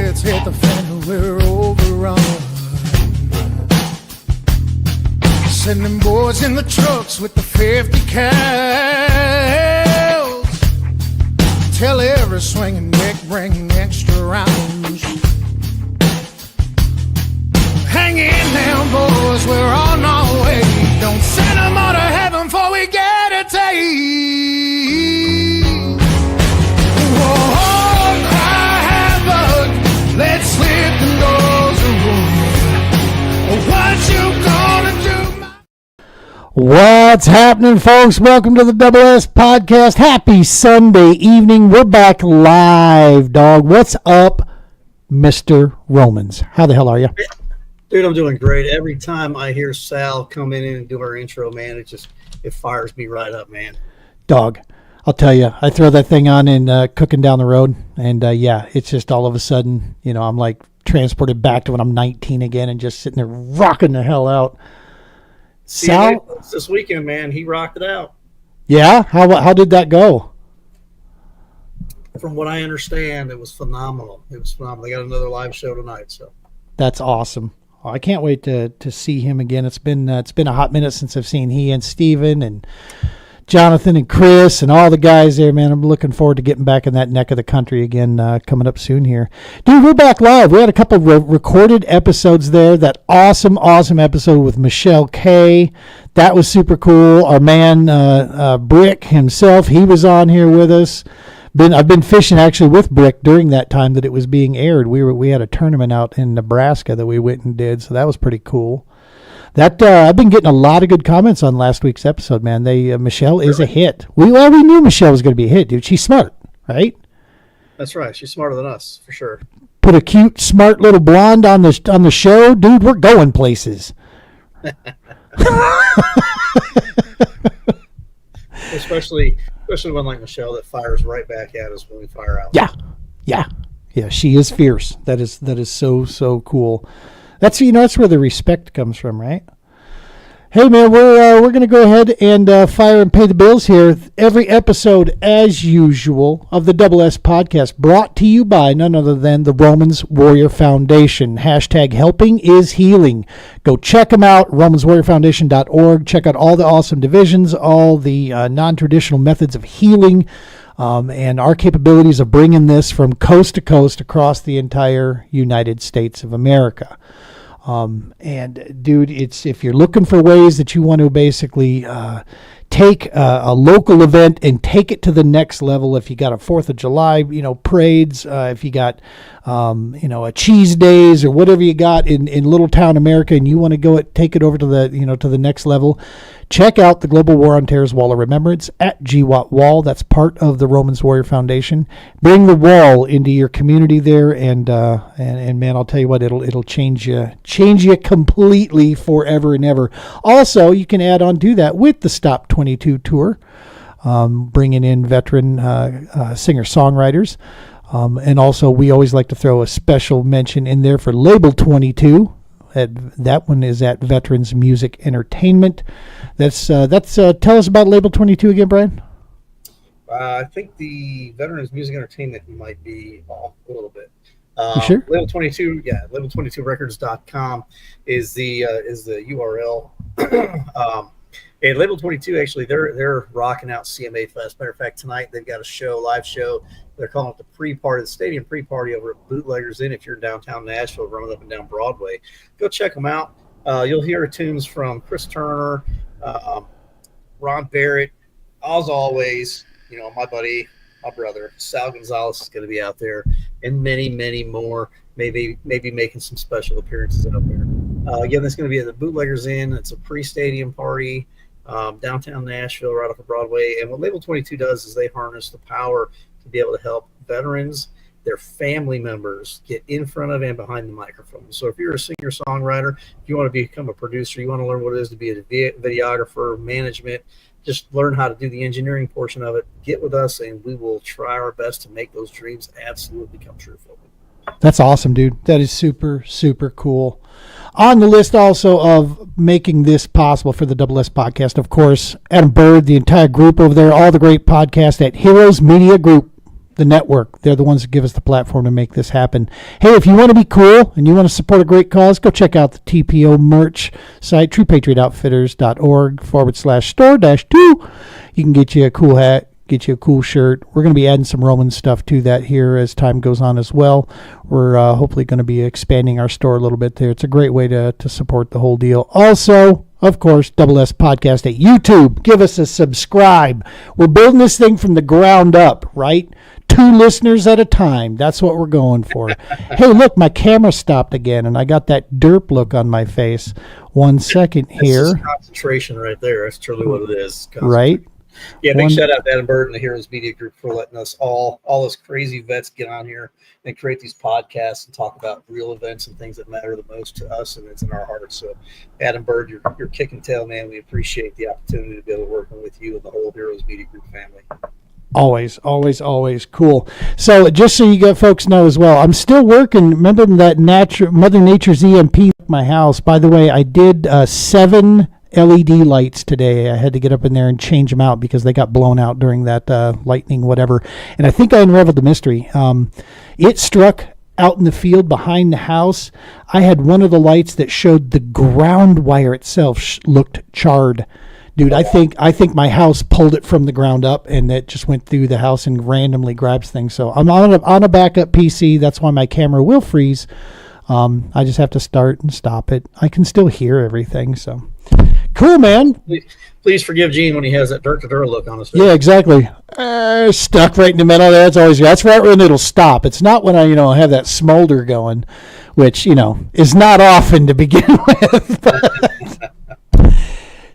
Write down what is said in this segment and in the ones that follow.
buckets hit the fan and we're overrun. Sending boys in the trucks with the 50 cals. Tell every swinging deck bring extra rounds. Hang in now, boys, we're on our way. Don't send them out of heaven before we get a taste. Whoa, cry havoc, let's slip the doors of room. What you gonna do? What's happening, folks? Welcome to the Double S Podcast. Happy Sunday evening. We're back live, dog. What's up, Mr. Romans? How the hell are you? Dude, I'm doing great. Every time I hear Sal come in and do our intro, man, it fires me right up, man. Dog, I'll tell you, I throw that thing on and cooking down the road, and yeah, it's just all of a sudden, I'm like transported back to when I'm 19 again and just sitting there rocking the hell out. Sal, this weekend, man, he rocked it out. Yeah? How did that go? From what I understand, it was phenomenal. They got another live show tonight, so. That's awesome. I can't wait to see him again. It's been a hot minute since I've seen he and Steven and Jonathan and Chris and all the guys there, man. I'm looking forward to getting back in that neck of the country again coming up soon here. Dude, we're back live. We had a couple of recorded episodes there. That awesome episode with Michelle K. That was super cool. Our man Brick himself, he was on here with us. I've been fishing actually with Brick during that time that it was being aired. We had a tournament out in Nebraska that we went and did, so that was pretty cool. That I've been getting a lot of good comments on last week's episode, man. Michelle is a hit. We knew Michelle was going to be a hit, dude. She's smart, right? That's right. She's smarter than us, for sure. Put a cute, smart little blonde on the show, dude. We're going places. Especially one like Michelle that fires right back at us when we fire out. Yeah. She is fierce. That is so cool. That's where the respect comes from, right? Hey man, we're gonna go ahead and fire and pay the bills here. Every episode, as usual, of the Double S Podcast, brought to you by none other than the Romans Warrior Foundation. # helping is healing. Go check them out, romanswarriorfoundation.org. Check out all the awesome divisions, all the non-traditional methods of healing, and our capabilities of bringing this from coast to coast across the entire United States of America. And dude, if you're looking for ways that you want to basically take a local event and take it to the next level, if you got a 4th of July, parades, if you got, a cheese days or whatever you got in little town America, and you want to take it over to the next level, check out the Global War on Terror's Wall of Remembrance at GWAT Wall. That's part of the Romans Warrior Foundation. Bring the wall into your community there, and man, I'll tell you what, it'll change you completely forever and ever. Also, you can add on to that with the Stop 22 tour, bringing in veteran singer-songwriters. And also, we always like to throw a special mention in there for Label 22. That one is at Veterans Music Entertainment. That's tell us about Label 22 again, Brian. I think the Veterans Music Entertainment might be off a little bit. You sure? Label 22, yeah, label22records.com is the URL. And Label 22, actually, they're rocking out CMA Fest. Matter of fact, tonight they've got a live show. They're calling it the pre-party, the stadium pre-party over at Bootleggers Inn. If you're in downtown Nashville, running up and down Broadway, go check them out. You'll hear tunes from Chris Turner, Ron Barrett, as always. My buddy, my brother, Sal Gonzalez is going to be out there, and many, many more. Maybe making some special appearances out there. Again, that's going to be at the Bootleggers Inn. It's a pre-stadium party. Downtown Nashville, right off of Broadway. And what Label 22 does is they harness the power to be able to help veterans, their family members, get in front of and behind the microphone. So if you're a singer-songwriter, if you want to become a producer, you want to learn what it is to be a videographer, management, just learn how to do the engineering portion of it, get with us, and we will try our best to make those dreams absolutely come true for you. That's awesome, dude. That is super, super cool. On the list also of making this possible for the Double S Podcast, of course, Adam Bird, the entire group over there, all the great podcasts at Heroes Media Group. the network. They're the ones that give us the platform to make this happen. Hey, if you want to be cool and you want to support a great cause, go check out the TPO merch site, truepatriotoutfitters.org/store-2. You can get you a cool hat, get you a cool shirt. We're going to be adding some Roman stuff to that here as time goes on as well. We're hopefully going to be expanding our store a little bit there. It's a great way to support the whole deal. Also, of course, Double S Podcast at YouTube. Give us a subscribe. We're building this thing from the ground up, right? 2 listeners at a time. That's what we're going for. Hey, look, my camera stopped again, and I got that derp look on my face. 1 second here. That's concentration right there. That's truly what it is. Right? Yeah, big shout out to Adam Bird and the Heroes Media Group for letting us all us crazy vets get on here and create these podcasts and talk about real events and things that matter the most to us, and it's in our hearts. So, Adam Bird, you're kicking tail, man. We appreciate the opportunity to be able to work with you and the whole Heroes Media Group family. Always, always, always cool. So just so you folks know as well, I'm still working. Remember that Mother Nature's EMP at my house? By the way, I did 7 LED lights today. I had to get up in there and change them out because they got blown out during that lightning, whatever. And I think I unraveled the mystery. It struck out in the field behind the house. I had one of the lights that showed the ground wire itself looked charred. Dude, I think my house pulled it from the ground up, and it just went through the house and randomly grabs things. So I'm on a backup PC. That's why my camera will freeze. I just have to start and stop it. I can still hear everything. So cool, man. Please forgive Gene when he has that dirt-to-dirt look on his face. Yeah, exactly. Stuck right in the middle. That's right when it'll stop. It's not when I have that smolder going, which is not often to begin with.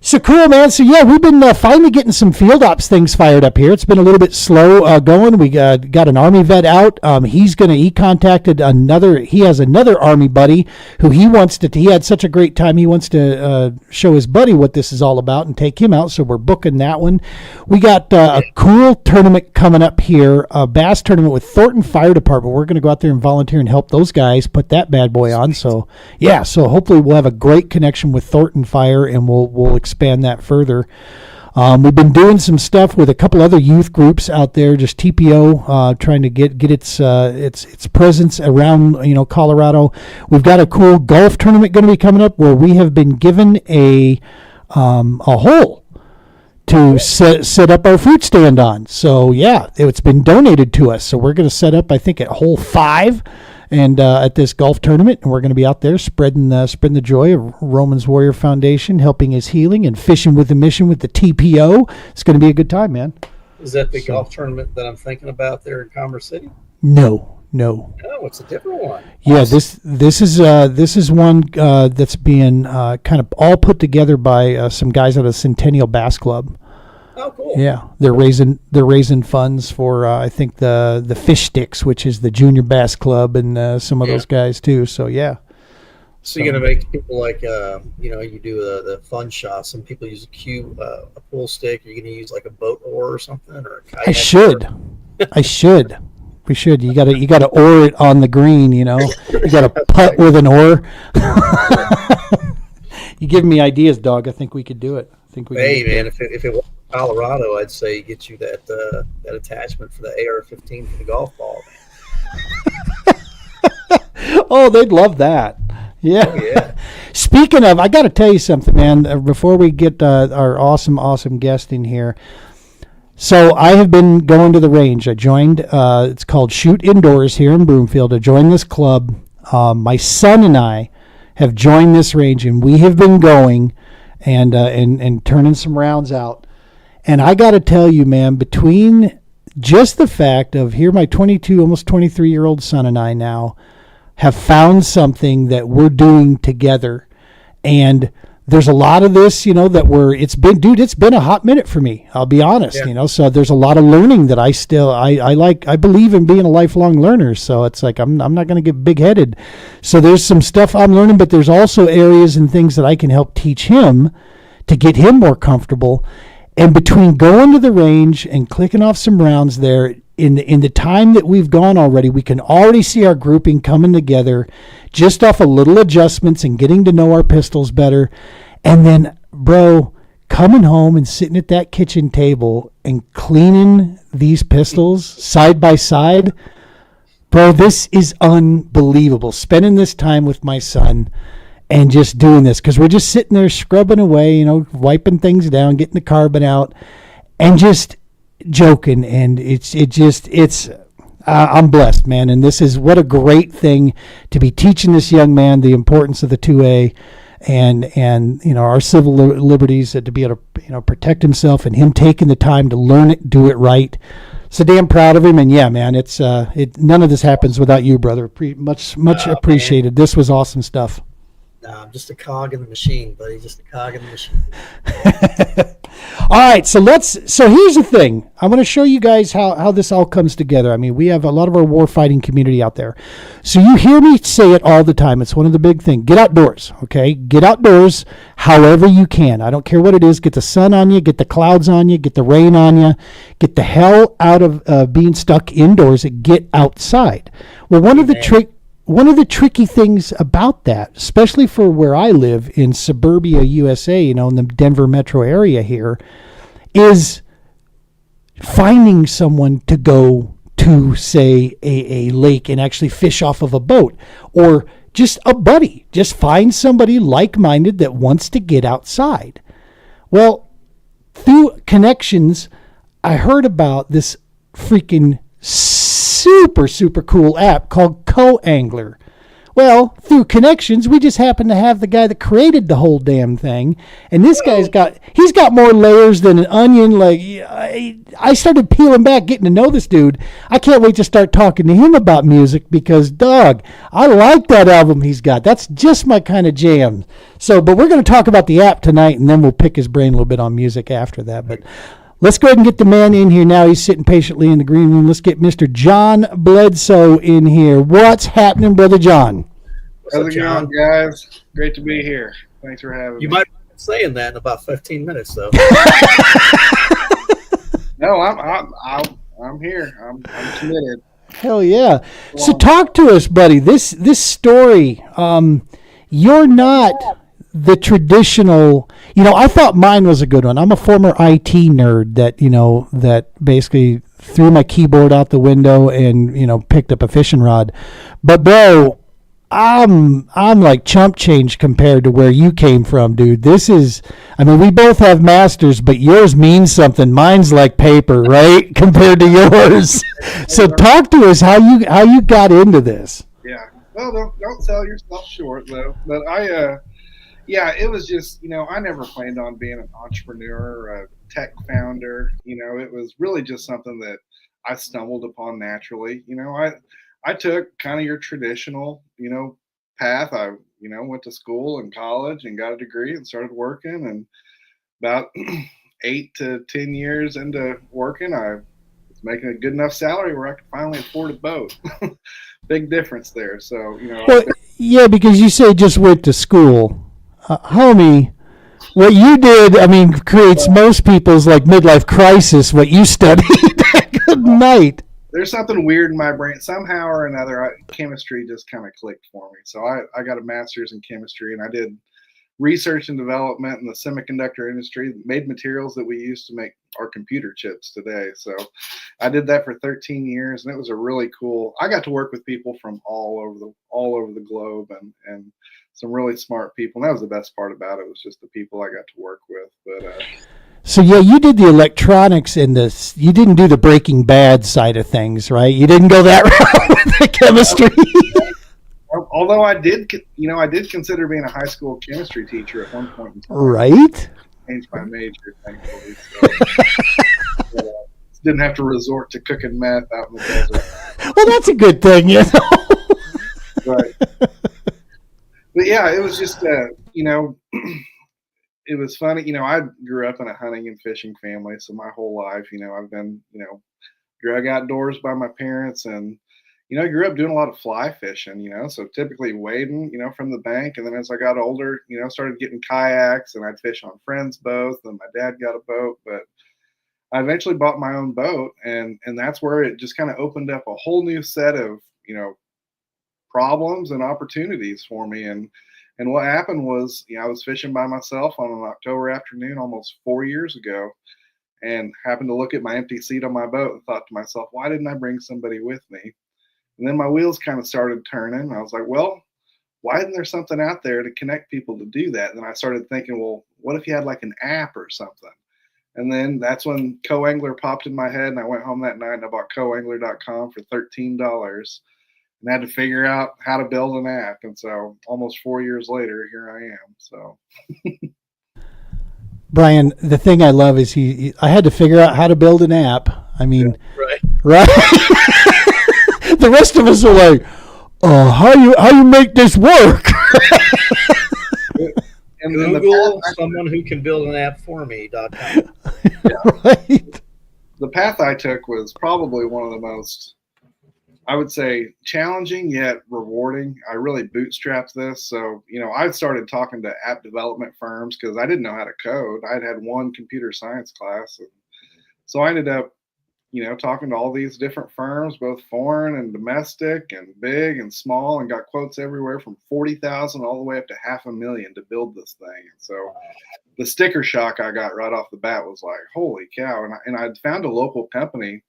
So cool, man. So yeah, we've been finally getting some field ops things fired up here. It's been a little bit slow going. We got an Army vet out. He contacted he has another Army buddy who he had such a great time. He wants to show his buddy what this is all about and take him out. So we're booking that one. We got a cool tournament coming up here, a bass tournament with Thornton Fire Department. We're going to go out there and volunteer and help those guys put that bad boy on. So yeah, so hopefully we'll have a great connection with Thornton Fire, and we'll expand that further. We've been doing some stuff with a couple other youth groups out there, just TPO, trying to get its presence around Colorado. We've got a cool golf tournament going to be coming up where we have been given a hole to set up our fruit stand on. So yeah, it's been donated to us. So we're going to set up, I think, at hole 5. And at this golf tournament, and we're going to be out there spreading the joy of Roman's Warrior Foundation, helping his healing and fishing with the mission with the TPO. It's going to be a good time, man. Is that the golf tournament that I'm thinking about there in Commerce City? No. No, it's a different one. Yeah, this is one that's being kind of all put together by some guys out of Centennial Bass Club. Oh, cool. Yeah, they're raising funds for I think the Fish Sticks, which is the Junior Bass Club, and some of those guys too. So yeah. So you're gonna make people like you do the fun shots. Some people use a pool stick. Are you gonna use like a boat oar or something, or a kayak? I should. We should. You gotta oar it on the green. You gotta putt with an oar. You give me ideas, dog. I think we could do it. Hey man, if it was Colorado, I'd say get you that attachment for the AR-15 for the golf ball. Oh, they'd love that. Yeah. Oh, yeah. Speaking of, I got to tell you something, man. Before we get our awesome guest in here, so I have been going to the range. I joined. It's called Shoot Indoors here in Broomfield. I joined this club. My son and I have joined this range, and we have been going and turning some rounds out. And I got to tell you, man, between just the fact of here, my 22, almost 23-year-old son and I now have found something that we're doing together. And there's a lot of this, it's been a hot minute for me. I'll be honest, so there's a lot of learning that I believe in being a lifelong learner. So it's like, I'm not going to get big headed. So there's some stuff I'm learning, but there's also areas and things that I can help teach him to get him more comfortable. And between going to the range and clicking off some rounds there, in the time that we've gone already, we can already see our grouping coming together just off a little adjustments and getting to know our pistols better. And then, bro, coming home and sitting at that kitchen table and cleaning these pistols side by side. Bro, this is unbelievable. Spending this time with my son and just doing this, because we're just sitting there scrubbing away, wiping things down, getting the carbon out, and just joking. And I'm blessed, man. And this is what a great thing to be teaching this young man the importance of the 2A and our civil liberties, to be able to protect himself, and him taking the time to learn it, do it right. So damn proud of him. And yeah, man, it's none of this happens without you, brother. Much appreciated. Man. This was awesome stuff. I'm just a cog in the machine, buddy. Just a cog in the machine. All right, so here's the thing. I'm going to show you guys how this all comes together. I mean, we have a lot of our warfighting community out there. So you hear me say it all the time. It's one of the big things. Get outdoors, okay? Get outdoors however you can. I don't care what it is. Get the sun on you, get the clouds on you, get the rain on you. Get the hell out of being stuck indoors and get outside. Well, one of the tricky things about that, especially for where I live in suburbia USA, in the Denver metro area here, is finding someone to go to, say, a lake and actually fish off of a boat, or just a buddy. Just find somebody like-minded that wants to get outside. Well, through connections, I heard about this freaking super, super cool app called CoAngler. Well, through connections, we just happen to have the guy that created the whole damn thing. And this guy's got more layers than an onion. Like, I started peeling back, getting to know this dude. I can't wait to start talking to him about music, because, dog, I like that album he's got. That's just my kind of jam. But we're going to talk about the app tonight, and then we'll pick his brain a little bit on music after that. But let's go ahead and get the man in here now. He's sitting patiently in the green room. Let's get Mr. John Bledsoe in here. What's happening, Brother John? How's it going, guys? Great to be here. Thanks for having me. You might be saying that in about 15 minutes, though. No, I'm here. I'm committed. Hell yeah! So talk to us, buddy. This story. You're not the traditional. I thought mine was a good one. I'm a former IT nerd that basically threw my keyboard out the window and picked up a fishing rod. But bro, I'm like chump change compared to where you came from, dude. This is, we both have masters, but yours means something. Mine's like paper, right? Compared to yours. So talk to us how you got into this. Yeah. Well, don't sell yourself short though. But it was just, I never planned on being an entrepreneur or a tech founder. It was really just something that I stumbled upon naturally. I took kind of your traditional, path. I, went to school and college and got a degree and started working. And about 8 to 10 years into working, I was making a good enough salary where I could finally afford a boat. Big difference there. So, Well, yeah, because you say just went to school. Homie, what you did, creates most people's like midlife crisis, what you studied. Good night. There's something weird in my brain. Somehow or another, chemistry just kind of clicked for me. So I got a master's in chemistry, and I did research and development in the semiconductor industry, made materials that we use to make our computer chips today. So I did that for 13 years, and it was a really cool. I got to work with people from all over the globe, and some really smart people. And that was the best part about it, was just the people I got to work with. But so yeah, you did the electronics and this. You didn't do the Breaking Bad side of things, right? You didn't go that route with the chemistry. Although I did consider being a high school chemistry teacher at one point in time. Right. Changed my major, thankfully. So, didn't have to resort to cooking meth out in the desert. Well, that's a good thing, Right. But yeah, it was just it was funny. I grew up in a hunting and fishing family, so my whole life, I've been, drug outdoors by my parents, and I grew up doing a lot of fly fishing, so typically wading, from the bank. And then as I got older, started getting kayaks, and I'd fish on friends' boats. And my dad got a boat, but I eventually bought my own boat, and that's where it just kind of opened up a whole new set of, problems and opportunities for me. And And what happened was, I was fishing by myself on an October afternoon almost 4 years ago, and happened to look at my empty seat on my boat and thought to myself, why didn't I bring somebody with me? And then my wheels kind of started turning. I was like, well, why isn't there something out there to connect people to do that? And then I started thinking, well, what if you had like an app or something? And then that's when CoAngler popped in my head, and I went home that night and I bought CoAngler.com for $13 and had to figure out how to build an app. And so almost 4 years later, here I am. So Brian, the thing I love is I had to figure out how to build an app. I mean, Right. right? The rest of us are like, how you make this work? and Google someone who can build an app for me.com. Right. The path I took was probably one of the most, I would say, challenging yet rewarding. I really bootstrapped this. So, I started talking to app development firms because I didn't know how to code. I'd had one computer science class. And so I ended up, talking to all these different firms, both foreign and domestic and big and small, and got quotes everywhere from 40,000 all the way up to $500,000 to build this thing. And so the sticker shock I got right off the bat was like, holy cow. And I'd found a local company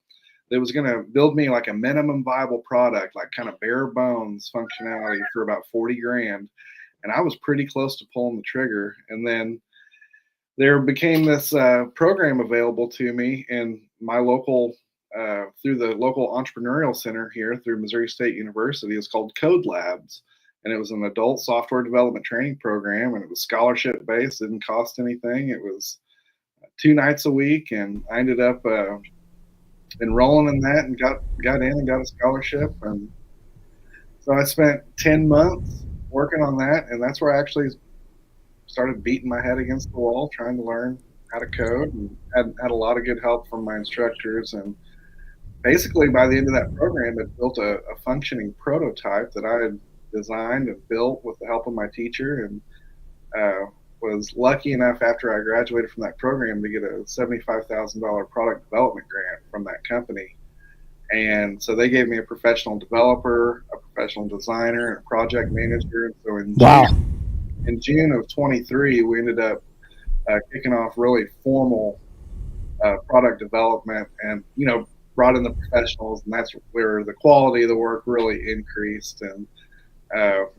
that was going to build me like a minimum viable product, like kind of bare bones functionality for about 40 grand. And I was pretty close to pulling the trigger. And then there became this program available to me in my local, through the local entrepreneurial center here through Missouri State University. It's called Code Labs. And it was an adult software development training program, and it was scholarship based, didn't cost anything. It was 2 nights a week. And I ended up enrolling in that and got in and got a scholarship. And so I spent 10 months working on that, and that's where I actually started beating my head against the wall trying to learn how to code, and had a lot of good help from my instructors. And basically by the end of that program, it built a functioning prototype that I had designed and built with the help of my teacher, and was lucky enough after I graduated from that program to get a $75,000 product development grant from that company. And so they gave me a professional developer, a professional designer, and a project manager. And so in June of 23, we ended up kicking off really formal product development, and brought in the professionals, and that's where the quality of the work really increased. And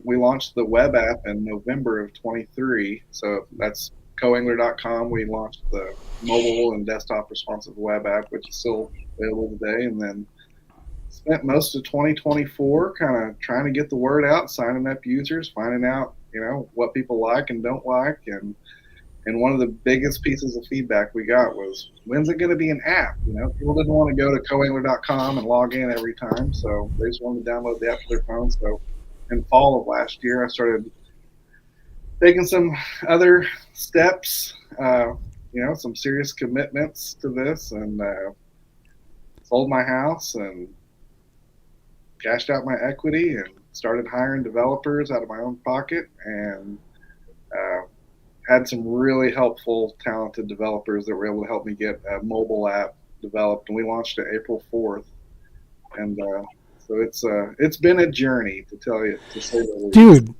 we launched the web app in November of 23. So that's CoAngler.com. We launched the mobile and desktop responsive web app, which is still available today. And then spent most of 2024 kind of trying to get the word out, signing up users, finding out, what people like and don't like. And one of the biggest pieces of feedback we got was, when's it going to be an app? People didn't want to go to CoAngler.com and log in every time. So they just wanted to download the app to their phone. So in fall of last year, I started taking some other steps, some serious commitments to this, and sold my house and cashed out my equity and started hiring developers out of my own pocket, and had some really helpful, talented developers that were able to help me get a mobile app developed, and we launched it April 4th. And so it's been a journey, to say the least. Dude.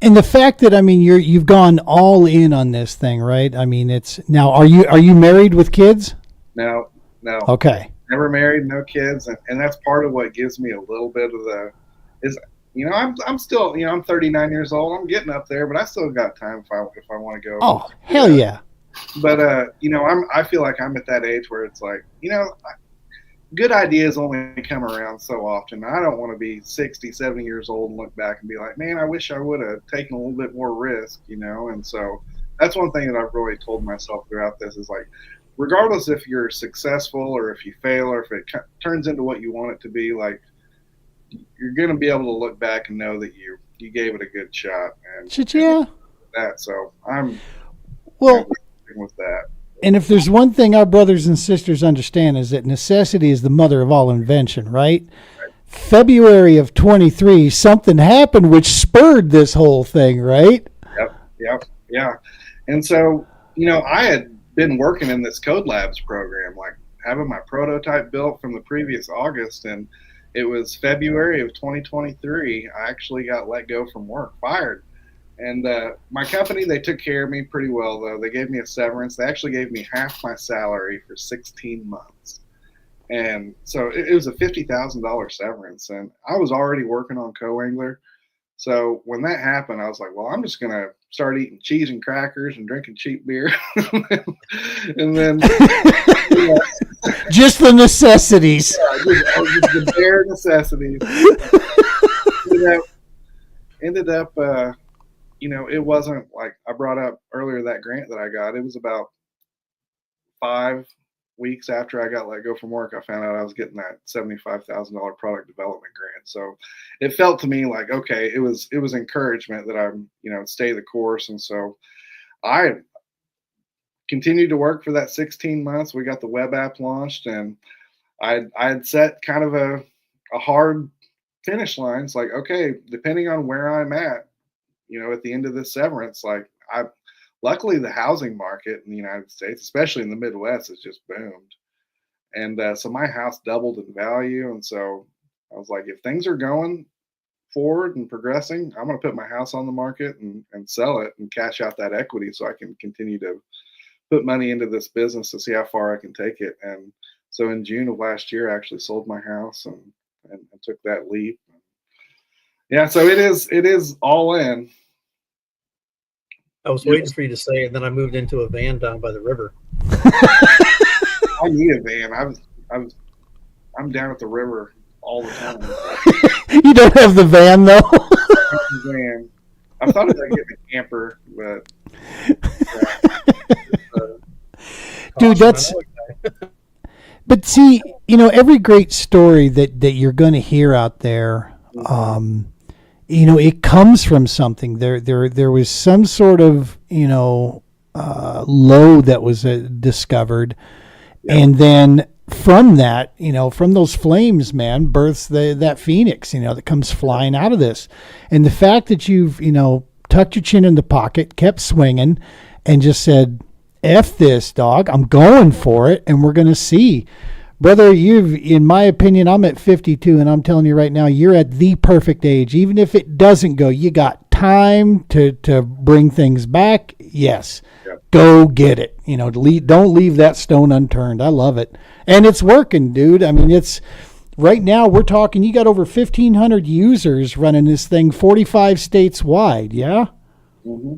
And the fact that, you've gone all in on this thing, right? It's now. Are you married with kids? No. Okay. Never married, no kids, and that's part of what gives me a little bit of I'm still, I'm 39 years old. I'm getting up there, but I still got time if I want to go. Oh, hell yeah. But I feel like I'm at that age where it's like, good ideas only come around so often. I don't want to be 60, 70 years old and look back and be like, man, I wish I would have taken a little bit more risk, And so that's one thing that I've really told myself throughout this is like, regardless if you're successful or if you fail or if it turns into what you want it to be, like, you're going to be able to look back and know that you gave it a good shot. And yeah. That, so I'm with that. And if there's one thing our brothers and sisters understand is that necessity is the mother of all invention, right? February of 23, something happened which spurred this whole thing, right? Yep. Yeah. And so, I had been working in this Code Labs program, like having my prototype built from the previous August, and it was February of 2023. I actually got let go from work, fired. And my company, they took care of me pretty well, though. They gave me a severance. They actually gave me half my salary for 16 months. And so it was a $50,000 severance. And I was already working on CoAngler. So when that happened, I was like, well, I'm just going to start eating cheese and crackers and drinking cheap beer. And then just the necessities. Just the bare necessities. Ended up it wasn't like I brought up earlier that grant that I got. It was about 5 weeks after I got let go from work, I found out I was getting that $75,000 product development grant. So it felt to me like, okay, it was encouragement that I'm, stay the course. And so I continued to work for that 16 months. We got the web app launched, and I had set kind of a hard finish line. It's like, okay, depending on where I'm at the end of this severance, like luckily the housing market in the United States, especially in the Midwest, has just boomed. And so my house doubled in value. And so I was like, if things are going forward and progressing, I'm going to put my house on the market and sell it and cash out that equity so I can continue to put money into this business to see how far I can take it. And so in June of last year, I actually sold my house and took that leap. Yeah, so it is all in. I was waiting for you to say, and then I moved into a van down by the river. I need a van. I'm down at the river all the time. You don't have the van though. Van. I thought about getting a camper, but dude, that's. But see, every great story that you're going to hear out there, it comes from something. There was some sort of, low that was discovered. Yeah. And then from that, from those flames, man, births that phoenix, that comes flying out of this. And the fact that you've, tucked your chin in the pocket, kept swinging, and just said, F this, dog, I'm going for it, and we're going to see. Brother, in my opinion, I'm at 52, and I'm telling you right now, you're at the perfect age. Even if it doesn't go, you got time to bring things back. Yes, yep. Go get it. Don't leave that stone unturned. I love it. And it's working, dude. I mean, right now we're talking, you got over 1,500 users running this thing, 45 states wide, yeah? Mm-hmm.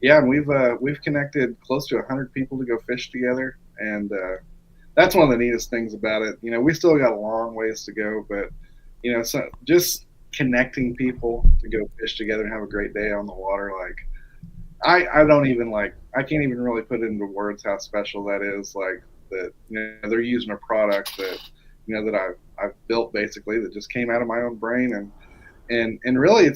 Yeah, and we've connected close to 100 people to go fish together, and that's one of the neatest things about it. We still got a long ways to go, but so just connecting people to go fish together and have a great day on the water, like I don't even I can't even really put into words how special that is. Like that, they're using a product that that I've built basically that just came out of my own brain, and really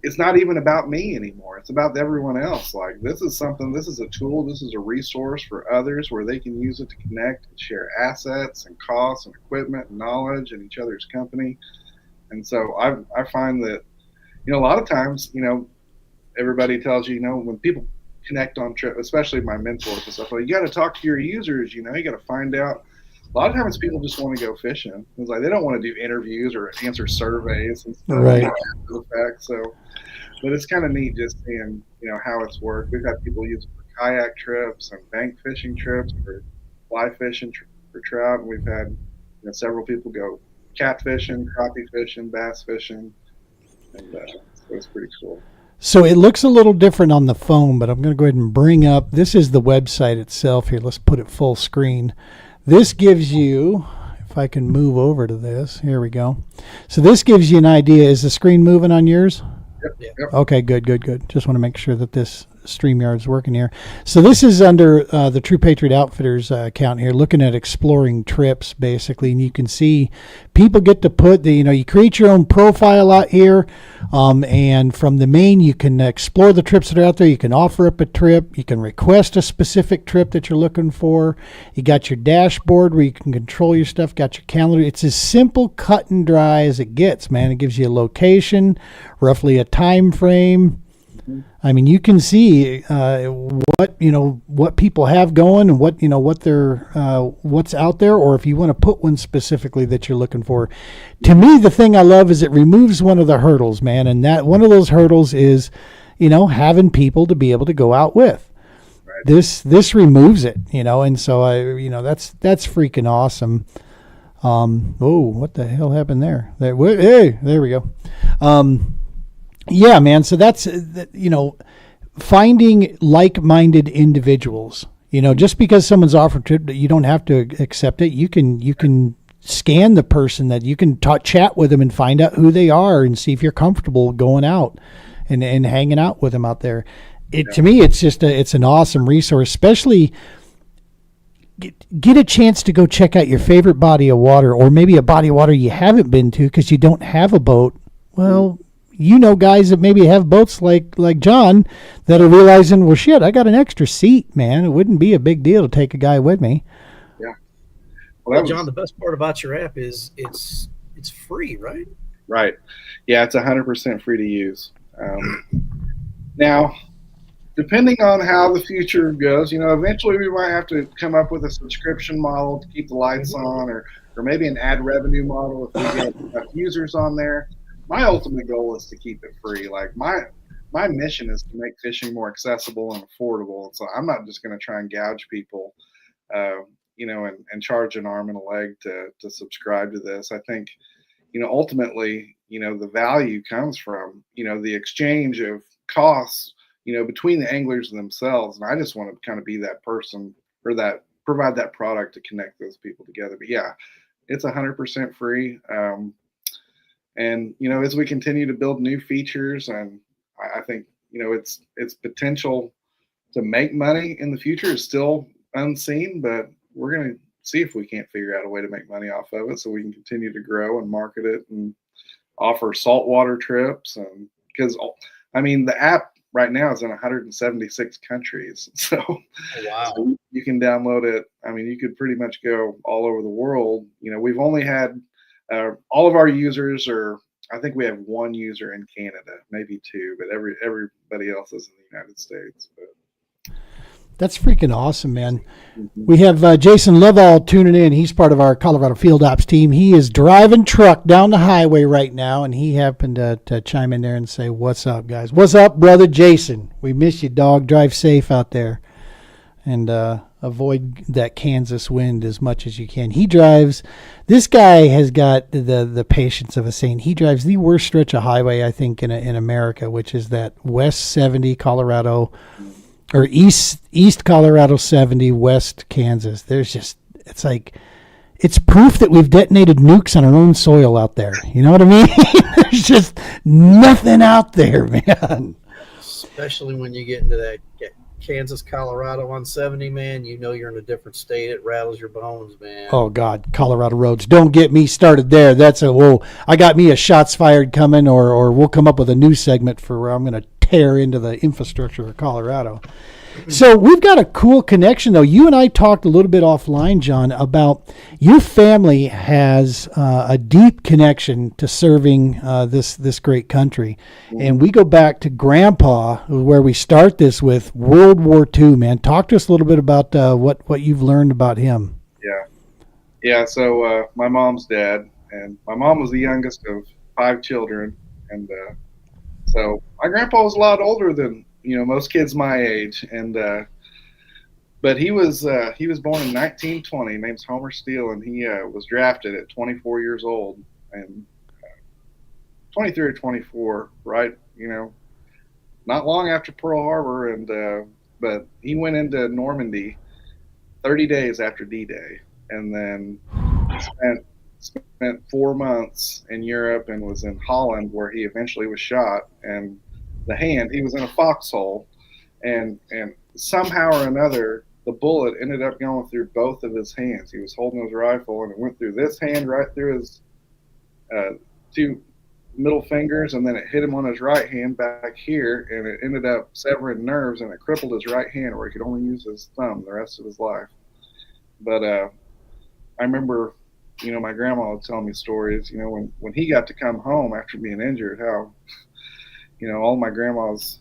it's not even about me anymore. It's about everyone else. Like this is a tool, this is a resource for others where they can use it to connect and share assets and costs and equipment and knowledge and each other's company. And so I find that, a lot of times, everybody tells you, when people connect on trip, especially my mentors and stuff, like, you got to talk to your users, you got to find out. A lot of times people just want to go fishing. It's like they don't want to do interviews or answer surveys and stuff. Right. After the fact. So, but it's kind of neat just seeing, how it's worked. We've had people use it for kayak trips and bank fishing trips, for fly fishing, for trout. And we've had several people go catfishing, crappie fishing, bass fishing. And so it's pretty cool. So it looks a little different on the phone, but I'm going to go ahead and bring up, this is the website itself here. Let's put it full screen. This gives you, if I can move over to this, here we go. So this gives you an idea. Is the screen moving on yours? Yep. Okay, good. Just want to make sure that this StreamYard is working here. So this is under the True Patriot Outfitters account here, looking at exploring trips, basically. And you can see people get to put you create your own profile out here. And from the main, you can explore the trips that are out there. You can offer up a trip. You can request a specific trip that you're looking for. You got your dashboard where you can control your stuff. Got your calendar. It's as simple, cut and dry as it gets, man. It gives you a location, roughly a time frame. I mean, you can see what people have going and what they're what's out there, or if you want to put one specifically that you're looking for. To me, the thing I love is it removes one of the hurdles, man, and that one of those hurdles is, having people to be able to go out with. Right. This removes it, and so that's freaking awesome. What the hell happened there? Hey, there we go. Yeah, man. So that's, finding like-minded individuals. Just because someone's offered to, you don't have to accept it. You can scan the person, that you can chat with them and find out who they are and see if you're comfortable going out and hanging out with them out there. To me, it's just it's an awesome resource, especially get a chance to go check out your favorite body of water, or maybe a body of water you haven't been to because you don't have a boat. Well, guys that maybe have boats like John that are realizing, well, shit, I got an extra seat, man. It wouldn't be a big deal to take a guy with me. Yeah. Well, John, the best part about your app is it's free, right? Right. Yeah, it's 100% free to use. Now, depending on how the future goes, eventually we might have to come up with a subscription model to keep the lights on, or maybe an ad revenue model if we get enough users on there. My ultimate goal is to keep it free. Like my mission is to make fishing more accessible and affordable. So I'm not just going to try and gouge people, and charge an arm and a leg to subscribe to this. I think, ultimately, the value comes from, the exchange of costs, between the anglers themselves. And I just want to kind of be that person, or that provide that product to connect those people together. But yeah, it's 100% free. And as we continue to build new features, and I think its potential to make money in the future is still unseen, but we're going to see if we can't figure out a way to make money off of it, so we can continue to grow and market it and offer saltwater trips. And because the app right now is in 176 countries, so, wow. So you can download it. You could pretty much go all over the world. We've only had all of our users I think we have one user in Canada, maybe two, but everybody else is in the United States. But that's freaking awesome, man. Mm-hmm. We have Jason Lovell tuning in. He's part of our Colorado Field Ops team. He is driving truck down the highway right now, and he happened to chime in there and say, "What's up, guys? What's up, brother Jason? We miss you, dog. Drive safe out there, and avoid that Kansas wind as much as you can." He drives. This guy has got the patience of a saint. He drives the worst stretch of highway, I think, in America, which is that West 70 Colorado, or East Colorado 70, West Kansas. It's proof that we've detonated nukes on our own soil out there. You know what I mean? There's just nothing out there, man. Especially when you get into that Kansas, Colorado 170, man, you're in a different state. It rattles your bones, man. Oh, God, Colorado roads. Don't get me started there. I got me a shots fired coming, or we'll come up with a new segment for where I'm going to tear into the infrastructure of Colorado. So we've got a cool connection, though. You and I talked a little bit offline, John, about your family has a deep connection to serving this great country. And we go back to Grandpa, where we start this with World War II, man. Talk to us a little bit about what you've learned about him. Yeah. So my mom's dad, and my mom was the youngest of 5 children. And so my grandpa was a lot older than most kids my age, and but he was born in 1920. Name's Homer Steele, and he was drafted at 24 years old, and 23 or 24, right? Not long after Pearl Harbor, and but he went into Normandy 30 days after D-Day, and then spent 4 months in Europe and was in Holland, where he eventually was shot. And he was in a foxhole, and somehow or another the bullet ended up going through both of his hands. He was holding his rifle, and it went through this hand, right through his 2 middle fingers, and then it hit him on his right hand back here, and it ended up severing nerves, and it crippled his right hand where he could only use his thumb the rest of his life. But I remember, my grandma would tell me stories, when he got to come home after being injured, how all my grandma's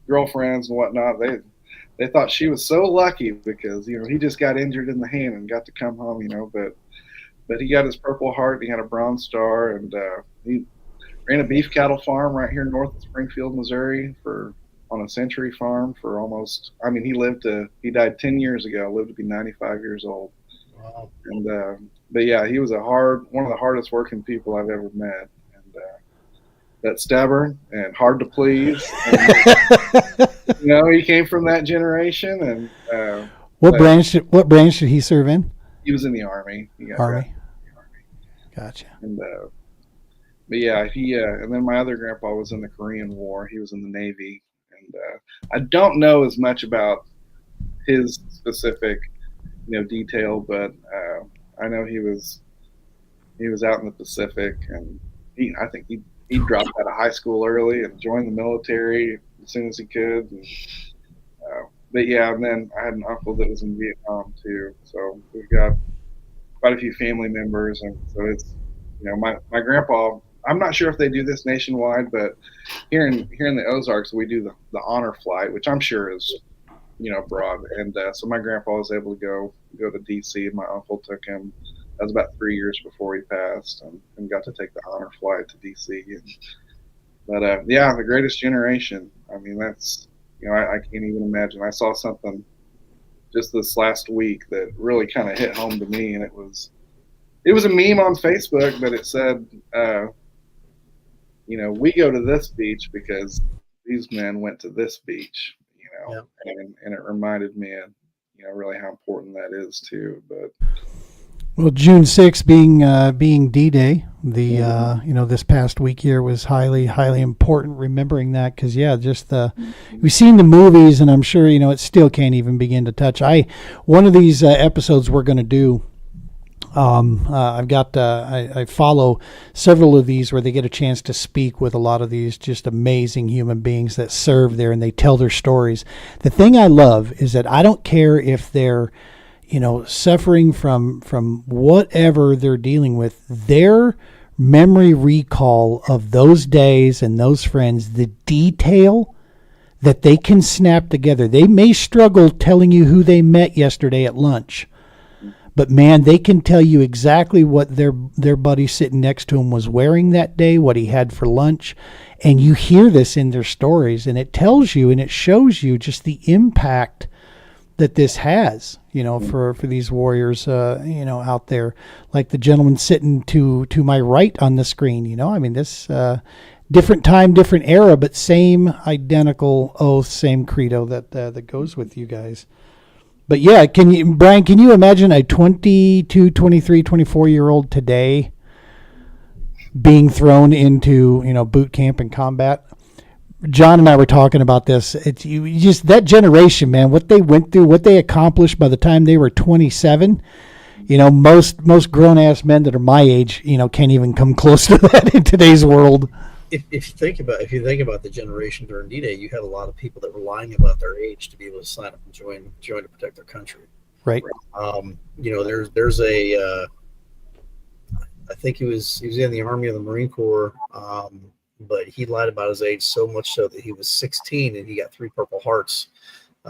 girlfriends and whatnot, they thought she was so lucky because he just got injured in the hand and got to come home. But he got his Purple Heart. He had a Bronze Star, and he ran a beef cattle farm right here north of Springfield, Missouri, on a Century farm for almost. I mean, he died 10 years ago. Lived to be 95 years old. Wow. And but yeah, he was one of the hardest working people I've ever met, and that stubborn and hard to please. And, he came from that generation. And what branch did he serve in? He was in the Army. He got Army. drafted in the Army. Gotcha. And but yeah, and then my other grandpa was in the Korean War. He was in the Navy, and I don't know as much about his specific detail, but I know he was out in the Pacific, and I think he dropped out of high school early and joined the military as soon as he could. And, but yeah, and then I had an uncle that was in Vietnam too, so we've got quite a few family members, and so it's my grandpa. I'm not sure if they do this nationwide, but here in the Ozarks we do the honor flight, which I'm sure is broad. And so my grandpa was able to go to DC, and my uncle took him. That was about 3 years before he passed, and got to take the honor flight to DC. But yeah, the greatest generation. I mean, that's I can't even imagine. I saw something just this last week that really kind of hit home to me, and it was a meme on Facebook, but it said, we go to this beach because these men went to this beach. Yeah. And it reminded me of really how important that is too. But well, June 6th being D-Day, this past week here was highly important. Remembering that, because we've seen the movies, and I'm sure it still can't even begin to touch. One of these episodes we're going to do. I follow several of these where they get a chance to speak with a lot of these just amazing human beings that serve there, and they tell their stories. The thing I love is that I don't care if they're, suffering from whatever they're dealing with, their memory recall of those days and those friends, the detail that they can snap together. They may struggle telling you who they met yesterday at lunch, but man, they can tell you exactly what their buddy sitting next to him was wearing that day, what he had for lunch. And you hear this in their stories, and it tells you and it shows you just the impact that this has, for these warriors, out there. Like the gentleman sitting to my right on the screen, I mean, this different time, different era, but same identical oath, same credo that goes with you guys. But yeah, Brian, can you imagine a 22, 23, 24-year-old today being thrown into, boot camp and combat? John and I were talking about this. It's you just that generation, man, what they went through, what they accomplished by the time they were 27. Most grown-ass men that are my age, can't even come close to that in today's world. If you think about the generation during D-Day, you had a lot of people that were lying about their age to be able to sign up and join to protect their country. Right. There's a I think he was in the Army or the Marine Corps, but he lied about his age so much so that he was 16 and he got 3 Purple Hearts.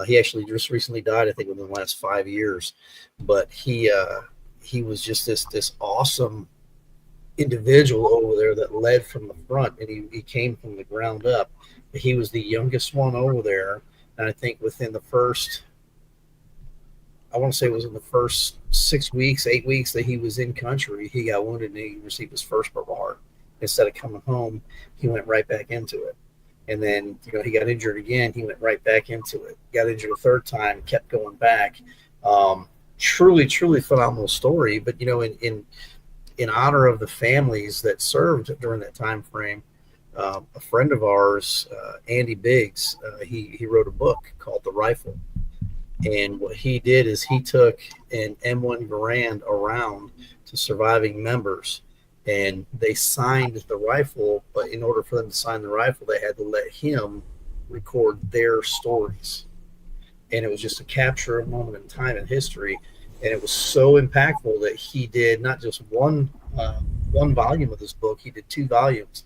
He actually just recently died, I think, within the last 5 years. But he was just this awesome individual over there that led from the front, and he came from the ground up. He was the youngest one over there, and I think within the first, I want to say it was in the first 6 weeks, 8 weeks that he was in country, he got wounded and he received his first Purple Heart. Instead of coming home, he went right back into it. And then, he got injured again. He went right back into it. Got injured a third time, kept going back. Truly, truly phenomenal story. But, in honor of the families that served during that time frame, a friend of ours, Andy Biggs, he wrote a book called The Rifle. And what he did is he took an M1 Garand around to surviving members, and they signed the rifle. But in order for them to sign the rifle, they had to let him record their stories. And it was just a capture of a moment in time in history. And it was so impactful that he did not just one volume of this book, he did 2 volumes.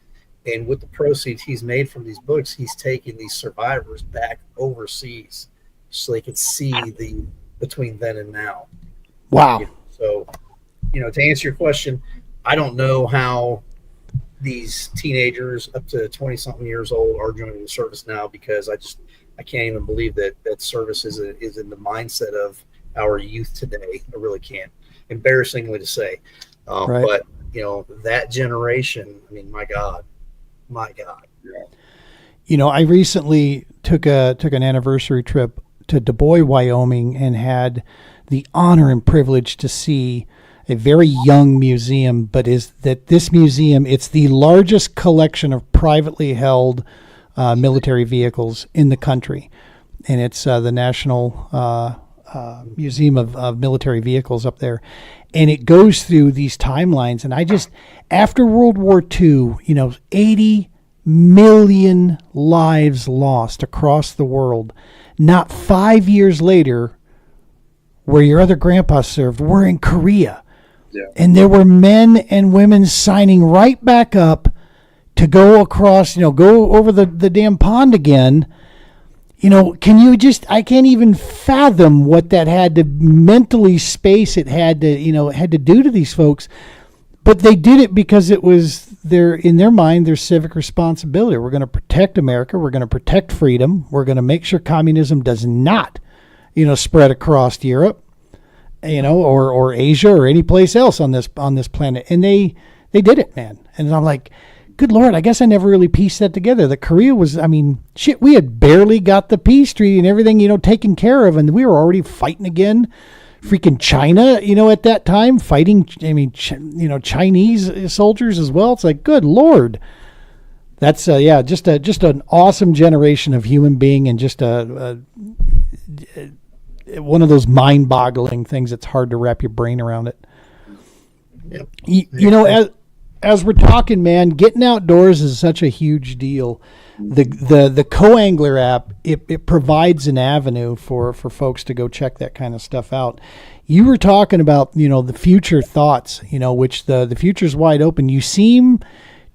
And with the proceeds he's made from these books, he's taking these survivors back overseas so they can see the between then and now. Wow. So, to answer your question, I don't know how these teenagers up to 20 something years old are joining the service now, because I can't even believe that service is in the mindset of our youth today. I really can't. Embarrassingly to say. Right. But, that generation, I mean, my God. I recently took an anniversary trip to Du Bois, Wyoming, and had the honor and privilege to see a very young museum, but this museum, it's the largest collection of privately held military vehicles in the country. And it's the National Museum of Military Vehicles up there. And it goes through these timelines. And after World War II, 80 million lives lost across the world. Not 5 years later, where your other grandpa served, we're in Korea. Yeah. And there were men and women signing right back up to go across, go over the damn pond again. I can't even fathom what that had to mentally space it had to do to these folks. But they did it because it was in their mind, their civic responsibility. We're going to protect America. We're going to protect freedom. We're going to make sure communism does not, spread across Europe, or Asia or any place else on this planet. And they did it, man. And I'm like, good Lord, I guess I never really pieced that together. That Korea was, we had barely got the peace treaty and everything, taken care of, and we were already fighting again. Freaking China, at that time, fighting, Chinese soldiers as well. It's like, good Lord. That's, just an awesome generation of human being, and just one of those mind-boggling things that's hard to wrap your brain around it. Yep. As we're talking, man, getting outdoors is such a huge deal. The CoAngler app, it provides an avenue for folks to go check that kind of stuff out. You were talking about, the future thoughts, which the future's wide open. You seem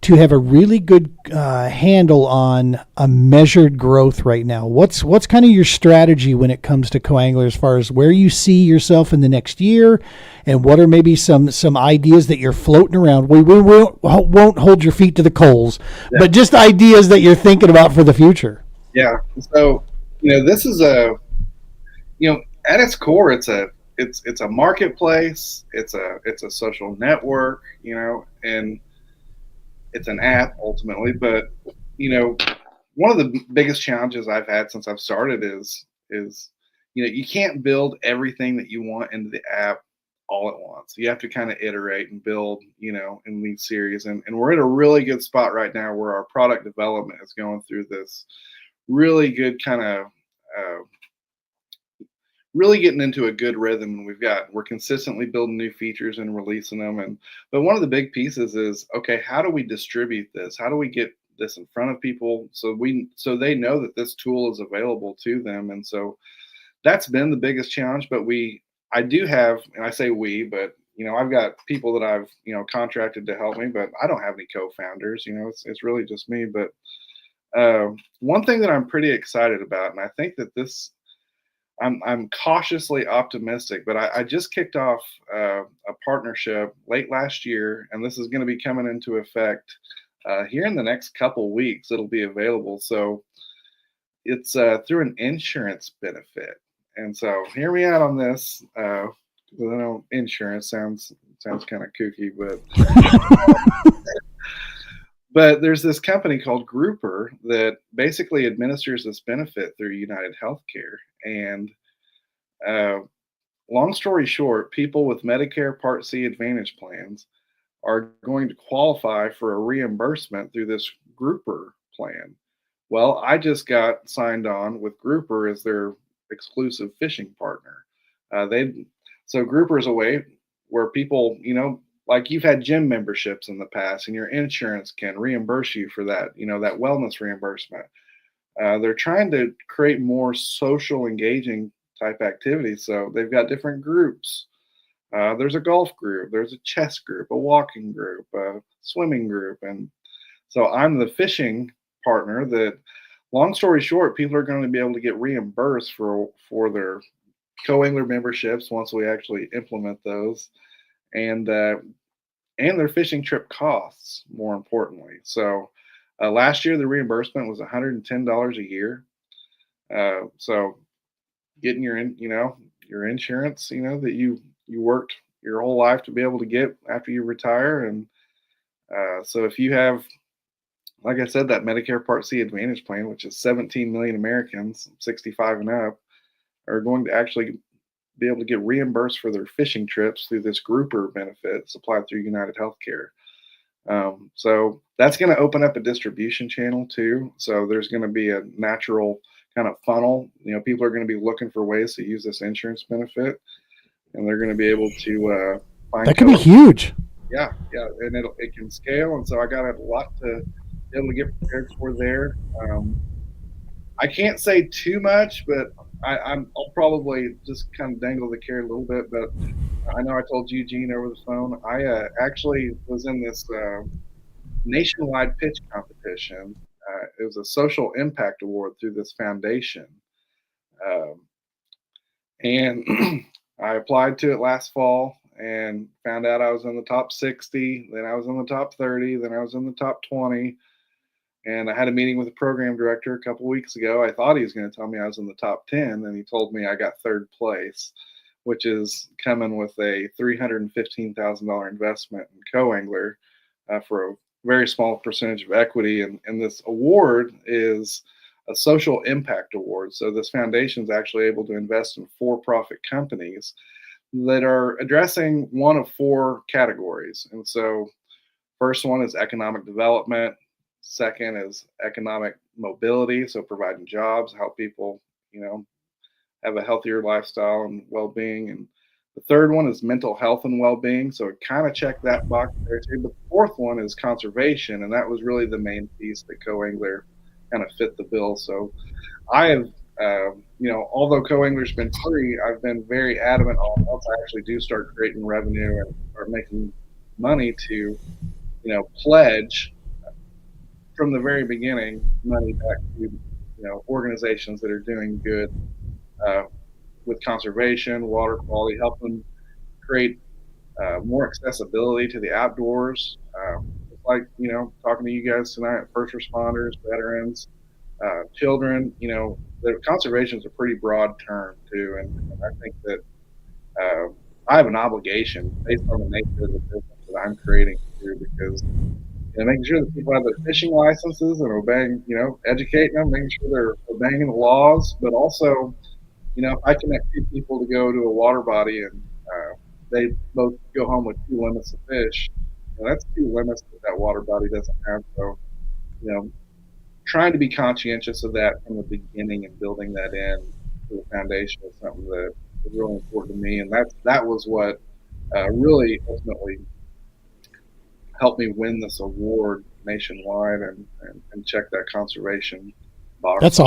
to have a really good handle on a measured growth right now. What's kind of your strategy when it comes to CoAngler, as far as where you see yourself in the next year, and what are maybe some ideas that you're floating around? We won't hold your feet to the coals, but just ideas that you're thinking about for the future. Yeah. So, this is at its core, it's a marketplace. It's a social network, and it's an app ultimately. But, one of the biggest challenges I've had since I've started is, you can't build everything that you want into the app all at once. You have to kind of iterate and build, in these series. And we're in a really good spot right now where our product development is going through this really good kind of, really getting into a good rhythm. And we're consistently building new features and releasing them. But one of the big pieces is, okay, how do we distribute this? How do we get this in front of people so they know that this tool is available to them? And so that's been the biggest challenge. But I do have, and I say we, but I've got people that I've contracted to help me, but I don't have any co-founders. It's really just me. But one thing that I'm pretty excited about, and I think that I'm cautiously optimistic, but I just kicked off a partnership late last year, and this is going to be coming into effect here in the next couple weeks. It'll be available. So it's through an insurance benefit. And so hear me out on this. I know insurance sounds kind of kooky, but there's this company called Grouper that basically administers this benefit through United Healthcare. And long story short, people with Medicare Part C Advantage plans are going to qualify for a reimbursement through this Grouper plan. Well, I just got signed on with Grouper as their exclusive fishing partner. So Grouper is a way where people, like you've had gym memberships in the past, and your insurance can reimburse you for that, that wellness reimbursement. They're trying to create more social engaging type activities. So they've got different groups. There's a golf group, there's a chess group, a walking group, a swimming group. And So I'm the fishing partner that, long story short, people are going to be able to get reimbursed for their CoAngler memberships once we actually implement those, and their fishing trip costs, more importantly. So last year the reimbursement was $110 a year. So getting your insurance, that you worked your whole life to be able to get after you retire, and so if you have, like I said, that Medicare Part C Advantage plan, which is 17 million Americans 65 and up, are going to actually be able to get reimbursed for their fishing trips through this grouper benefit supplied through United Healthcare. So that's going to open up a distribution channel too. So there's going to be a natural kind of funnel. People are going to be looking for ways to use this insurance benefit, and they're going to be able to find. That could be huge. Yeah, and it can scale, and so I got a lot to be able to get prepared for there. I can't say too much, but I'll probably just kind of dangle the carrot a little bit. But I know I told Eugene over the phone. I actually was in this nationwide pitch competition. It was a social impact award through this foundation, and I applied to it last fall and found out I was in the top 60. Then I was in the top 30. Then I was in the top 20. And I had a meeting with the program director a couple weeks ago. I thought he was going to tell me I was in the top 10, and he told me I got third place, which is coming with a $315,000 investment in CoAngler for a very small percentage of equity. And this award is a social impact award. So this foundation is actually able to invest in for-profit companies that are addressing one of four categories. And so first one is economic development. Second is economic mobility, so providing jobs, help people, have a healthier lifestyle and well-being. And the third one is mental health and well-being, so it kind of checked that box there too. But the fourth one is conservation, and that was really the main piece that CoAngler kind of fit the bill. So I have, although CoAngler's been free, I've been very adamant on once I actually do start creating revenue and start making money to, pledge from the very beginning money back to organizations that are doing good with conservation, water quality, helping create more accessibility to the outdoors. Like talking to you guys tonight, first responders, veterans, children. The conservation is a pretty broad term too, and I think that I have an obligation based on the nature of the business that I'm creating too, because making sure that people have their fishing licenses and obeying, educating them, making sure they're obeying the laws, but also, if I connect two people to go to a water body and they both go home with 2 limits of fish, that's 2 limits that water body doesn't have. So, trying to be conscientious of that from the beginning and building that in to the foundation is something that is really important to me. And that was what really ultimately helped me win this award nationwide and check that conservation box.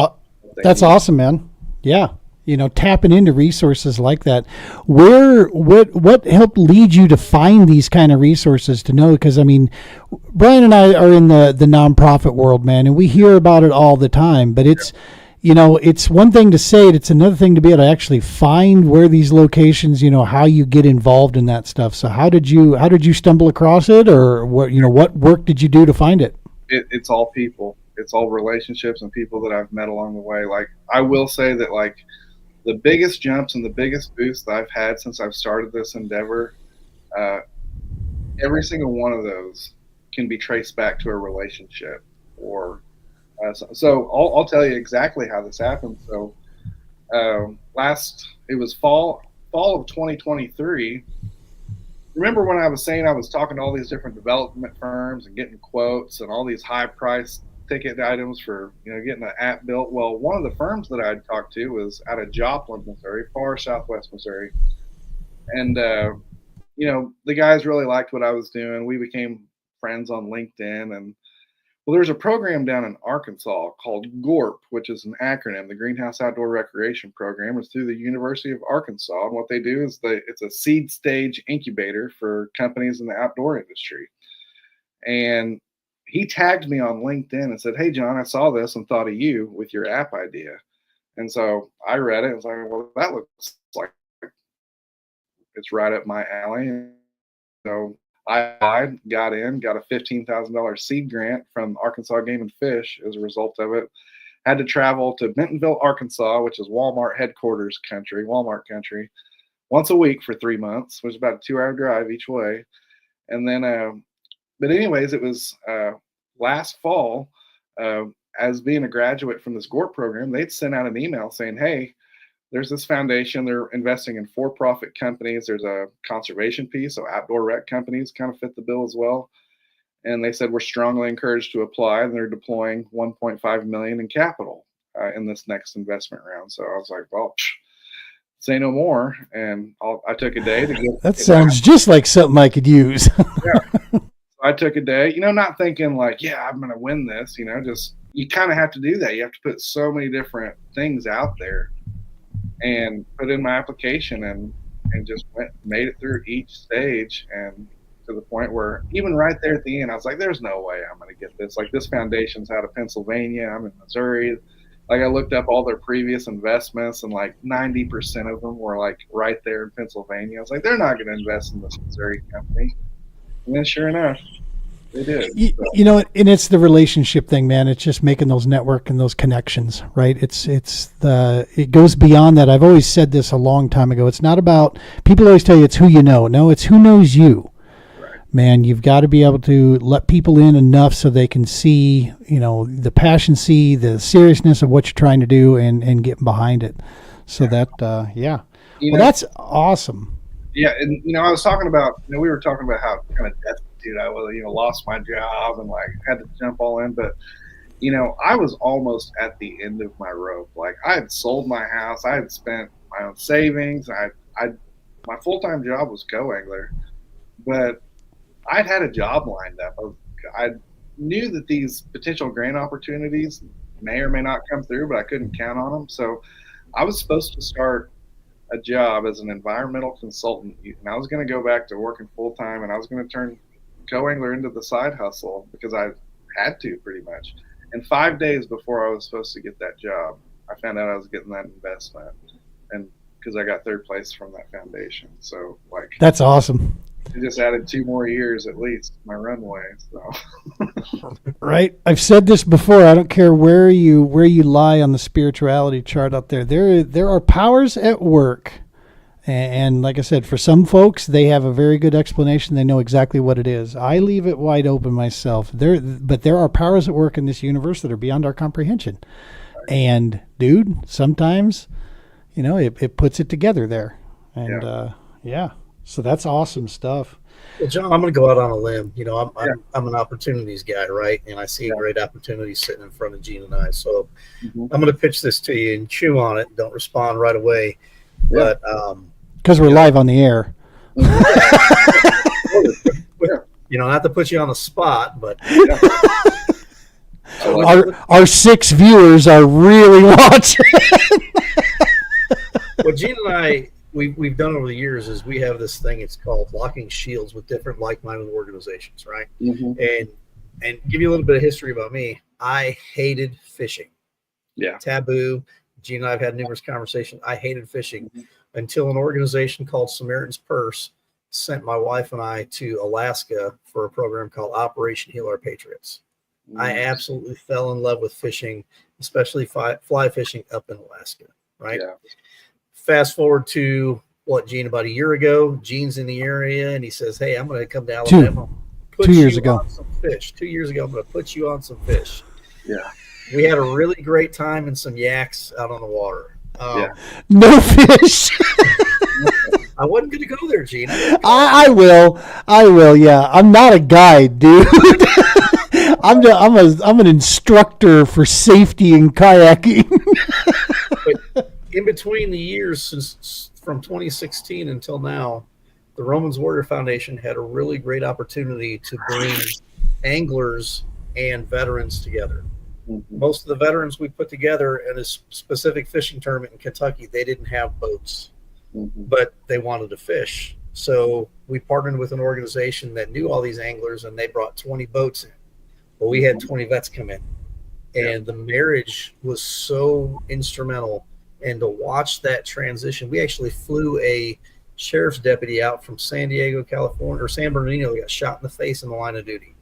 That's awesome, man. Yeah. Tapping into resources like that. What helped lead you to find these kind of resources to know? Because Brian and I are in the nonprofit world, man, and we hear about it all the time, but it's, it's one thing to say it, it's another thing to be able to actually find where these locations, how you get involved in that stuff. So how did you stumble across it, or what work did you do to find it? It's all people. It's all relationships and people that I've met along the way. Like, I will say that, like, the biggest jumps and the biggest boosts that I've had since I've started this endeavor, every single one of those can be traced back to a relationship. Or so I'll tell you exactly how this happened. So it was fall of 2023. Remember when I was saying I was talking to all these different development firms and getting quotes and all these high price ticket items for getting an app built? Well, one of the firms that I'd talked to was out of Joplin, Missouri, far southwest Missouri, and the guys really liked what I was doing. We became friends on LinkedIn, and well, there's a program down in Arkansas called GORP, which is an acronym, the Greenhouse Outdoor Recreation Program. It's through the University of Arkansas, and what they do is it's a seed stage incubator for companies in the outdoor industry. And he tagged me on LinkedIn and said, "Hey, John, I saw this and thought of you with your app idea." And so I read it and was like, "Well, that looks like it's right up my alley." And so I applied, got in, got a $15,000 seed grant from Arkansas Game and Fish as a result of it. Had to travel to Bentonville, Arkansas, which is Walmart headquarters country, Walmart country, once a week for 3 months, which was about a 2-hour drive each way. And then, but anyways, it was last fall, as being a graduate from this GORP program, they'd sent out an email saying, "Hey, there's this foundation. They're investing in for-profit companies. There's a conservation piece, so outdoor rec companies kind of fit the bill as well." And they said, "We're strongly encouraged to apply." And they're deploying $1.5 million in capital in this next investment round. So I was like, "Well, say no more." And I took a day to get. That sounds just like something I could use. Yeah. I took a day, not thinking like, yeah, I'm going to win this, just you kind of have to do that. You have to put so many different things out there and put in my application and just made it through each stage. And to the point where even right there at the end, I was like, there's no way I'm going to get this. Like, this foundation's out of Pennsylvania. I'm in Missouri. Like, I looked up all their previous investments and like 90% of them were like right there in Pennsylvania. I was like, they're not going to invest in this Missouri company. And then sure enough, they did. And it's the relationship thing, man. It's just making those network and those connections, right? It goes beyond that. I've always said this a long time ago. It's not about, people always tell you it's who you know. No, it's who knows you. Right. Man, you've got to be able to let people in enough so they can see, the passion, see the seriousness of what you're trying to do and get behind it. So well, that's awesome. Yeah, and I was talking about, we were talking about how kind of destitute I was, lost my job and like had to jump all in, but I was almost at the end of my rope. Like, I had sold my house, I had spent my own savings, my full-time job was CoAngler, but I'd had a job lined up. I knew that these potential grant opportunities may or may not come through, but I couldn't count on them. So I was supposed to start a job as an environmental consultant, and I was going to go back to working full time, and I was going to turn CoAngler into the side hustle because I had to, pretty much. And 5 days before I was supposed to get that job, I found out I was getting that investment, and because I got third place from that foundation. So like, that's awesome. It just added 2 more years at least to my runway. So right. I've said this before. I don't care where you lie on the spirituality chart out there. There are powers at work. And like I said, for some folks, they have a very good explanation. They know exactly what it is. I leave it wide open myself. But there are powers at work in this universe that are beyond our comprehension. And dude, sometimes, it puts it together there. And so that's awesome stuff. Well, John, I'm going to go out on a limb. I'm an opportunities guy, right? And I see a great opportunity sitting in front of Gene and I. So I'm going to pitch this to you and chew on it. Don't respond right away. But because we're live on the air. Not to put you on the spot, but our 6 viewers are really watching. What Gene and I we've done over the years is we have this thing. It's called locking shields with different like-minded organizations, right? Mm-hmm. And give you a little bit of history about me. I hated fishing. Yeah, taboo. Gene and I have had numerous conversations. I hated fishing until an organization called Samaritan's Purse sent my wife and I to Alaska for a program called Operation Heal Our Patriots. I absolutely fell in love with fishing, especially fly fishing up in Alaska, right? Yeah. Fast forward to Gene, about a year ago, Gene's in the area and he says, "Hey, I'm going to come to Alabama. 2 years ago. On some fish. 2 years ago, I'm going to put you on some fish." Yeah. We had a really great time and some yaks out on the water. No fish. I wasn't going to go there, Gene. I will. Yeah, I'm not a guide, dude. I'm an instructor for safety in kayaking. But in between the years since from 2016 until now, the Romans Warrior Foundation had a really great opportunity to bring anglers and veterans together. Mm-hmm. Most of the veterans we put together in a specific fishing tournament in Kentucky, they didn't have boats, but they wanted to fish. So we partnered with an organization that knew all these anglers, and they brought 20 boats in. Well, we had 20 vets come in, and the marriage was so instrumental. And to watch that transition, we actually flew a sheriff's deputy out from San Diego, California, or San Bernardino, got shot in the face in the line of duty.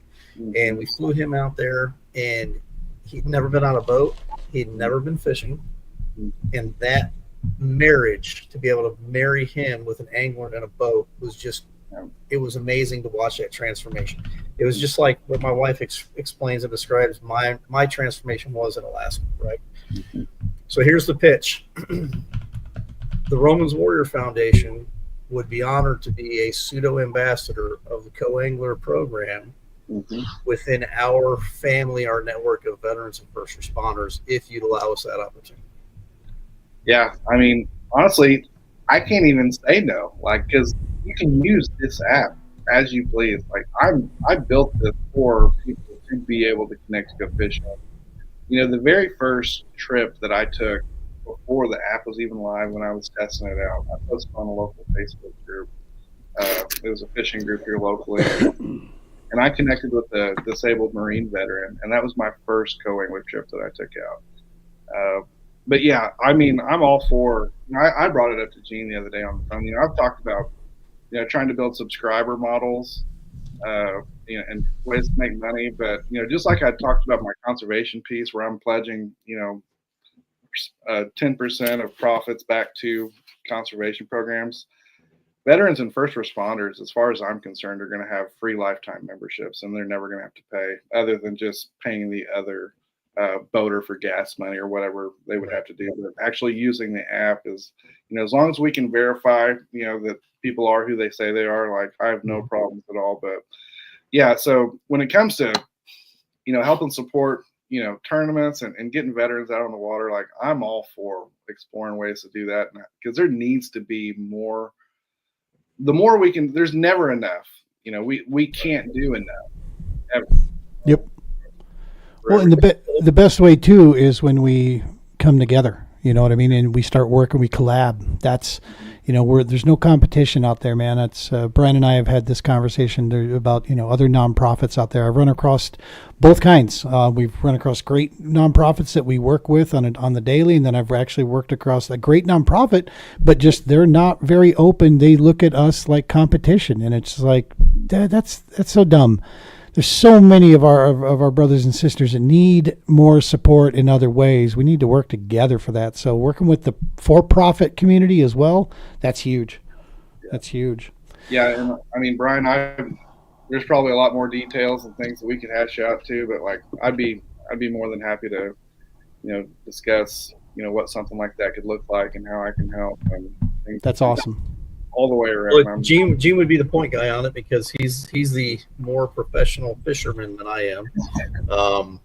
And we flew him out there, and he'd never been on a boat. He'd never been fishing. And that marriage, to be able to marry him with an angler and a boat, was just, it was amazing to watch that transformation. It was just like what my wife explains and describes my transformation was in Alaska, right? So here's the pitch. The Romans Warrior Foundation would be honored to be a pseudo-ambassador of the CoAngler program within our family, our network of veterans and first responders, if you'd allow us that opportunity. Yeah, I mean, honestly, I can't even say no, like, because you can use this app as you please. Like, I built this for people to be able to connect to go fishing. You know, the very first trip that I took before the app was even live, when I was testing it out, I posted on a local Facebook group. It was a fishing group here locally, and I connected with a disabled Marine veteran, and that was my first CoAngler trip that I took out. But yeah, I mean, I'm all for. I brought it up to Gene the other day on the phone. You know, I've talked about, you know, trying to build subscriber models, you know, and ways to make money. But, you know, just like I talked about my conservation piece, where I'm pledging, you know, 10% of profits back to conservation programs. Veterans and first responders, as far as I'm concerned, are going to have free lifetime memberships, and they're never going to have to pay, other than just paying the other boater for gas money or whatever they would have to do. But actually using the app is, you know, as long as we can verify, you know, that people are who they say they are, like, I have no problems at all. But yeah, so when it comes to, you know, helping support, you know, tournaments and getting veterans out on the water, like, I'm all for exploring ways to do that, because there needs to be more. The more we can, there's never enough. You know, we can't do enough. Ever. Yep. Well, and the best way too is when we come together. You know what I mean? And we start working, we collab. That's, you know, there's no competition out there, man. That's Brian and I have had this conversation about, you know, other nonprofits out there. I've run across both kinds. We've run across great nonprofits that we work with on the daily, and then I've actually worked across a great nonprofit, but just they're not very open. They look at us like competition, and it's like that's so dumb. There's so many of our brothers and sisters that need more support in other ways. We need to work together for that. So working with the for-profit community as well, that's huge. That's huge. Yeah, and I mean, Brian, there's probably a lot more details and things that we could hash out too, but like, I'd be more than happy to, you know, discuss, you know, what something like that could look like and how I can help. And that's awesome. All the way around. Well, Gene would be the point guy on it, because he's the more professional fisherman than I am.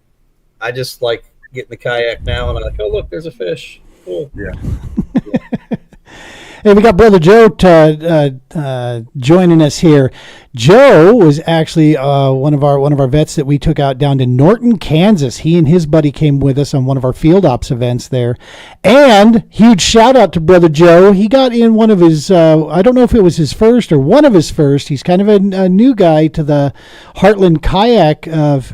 I just like getting the kayak now, and I'm like, oh, look, there's a fish. Cool. Yeah. Hey, we got Brother Joe joining us here. Joe was actually one of our vets that we took out down to Norton, Kansas. He and his buddy came with us on one of our field ops events there. And huge shout out to Brother Joe. He got in one of his, I don't know if it was his first or one of his first. He's kind of a new guy to the Heartland Kayak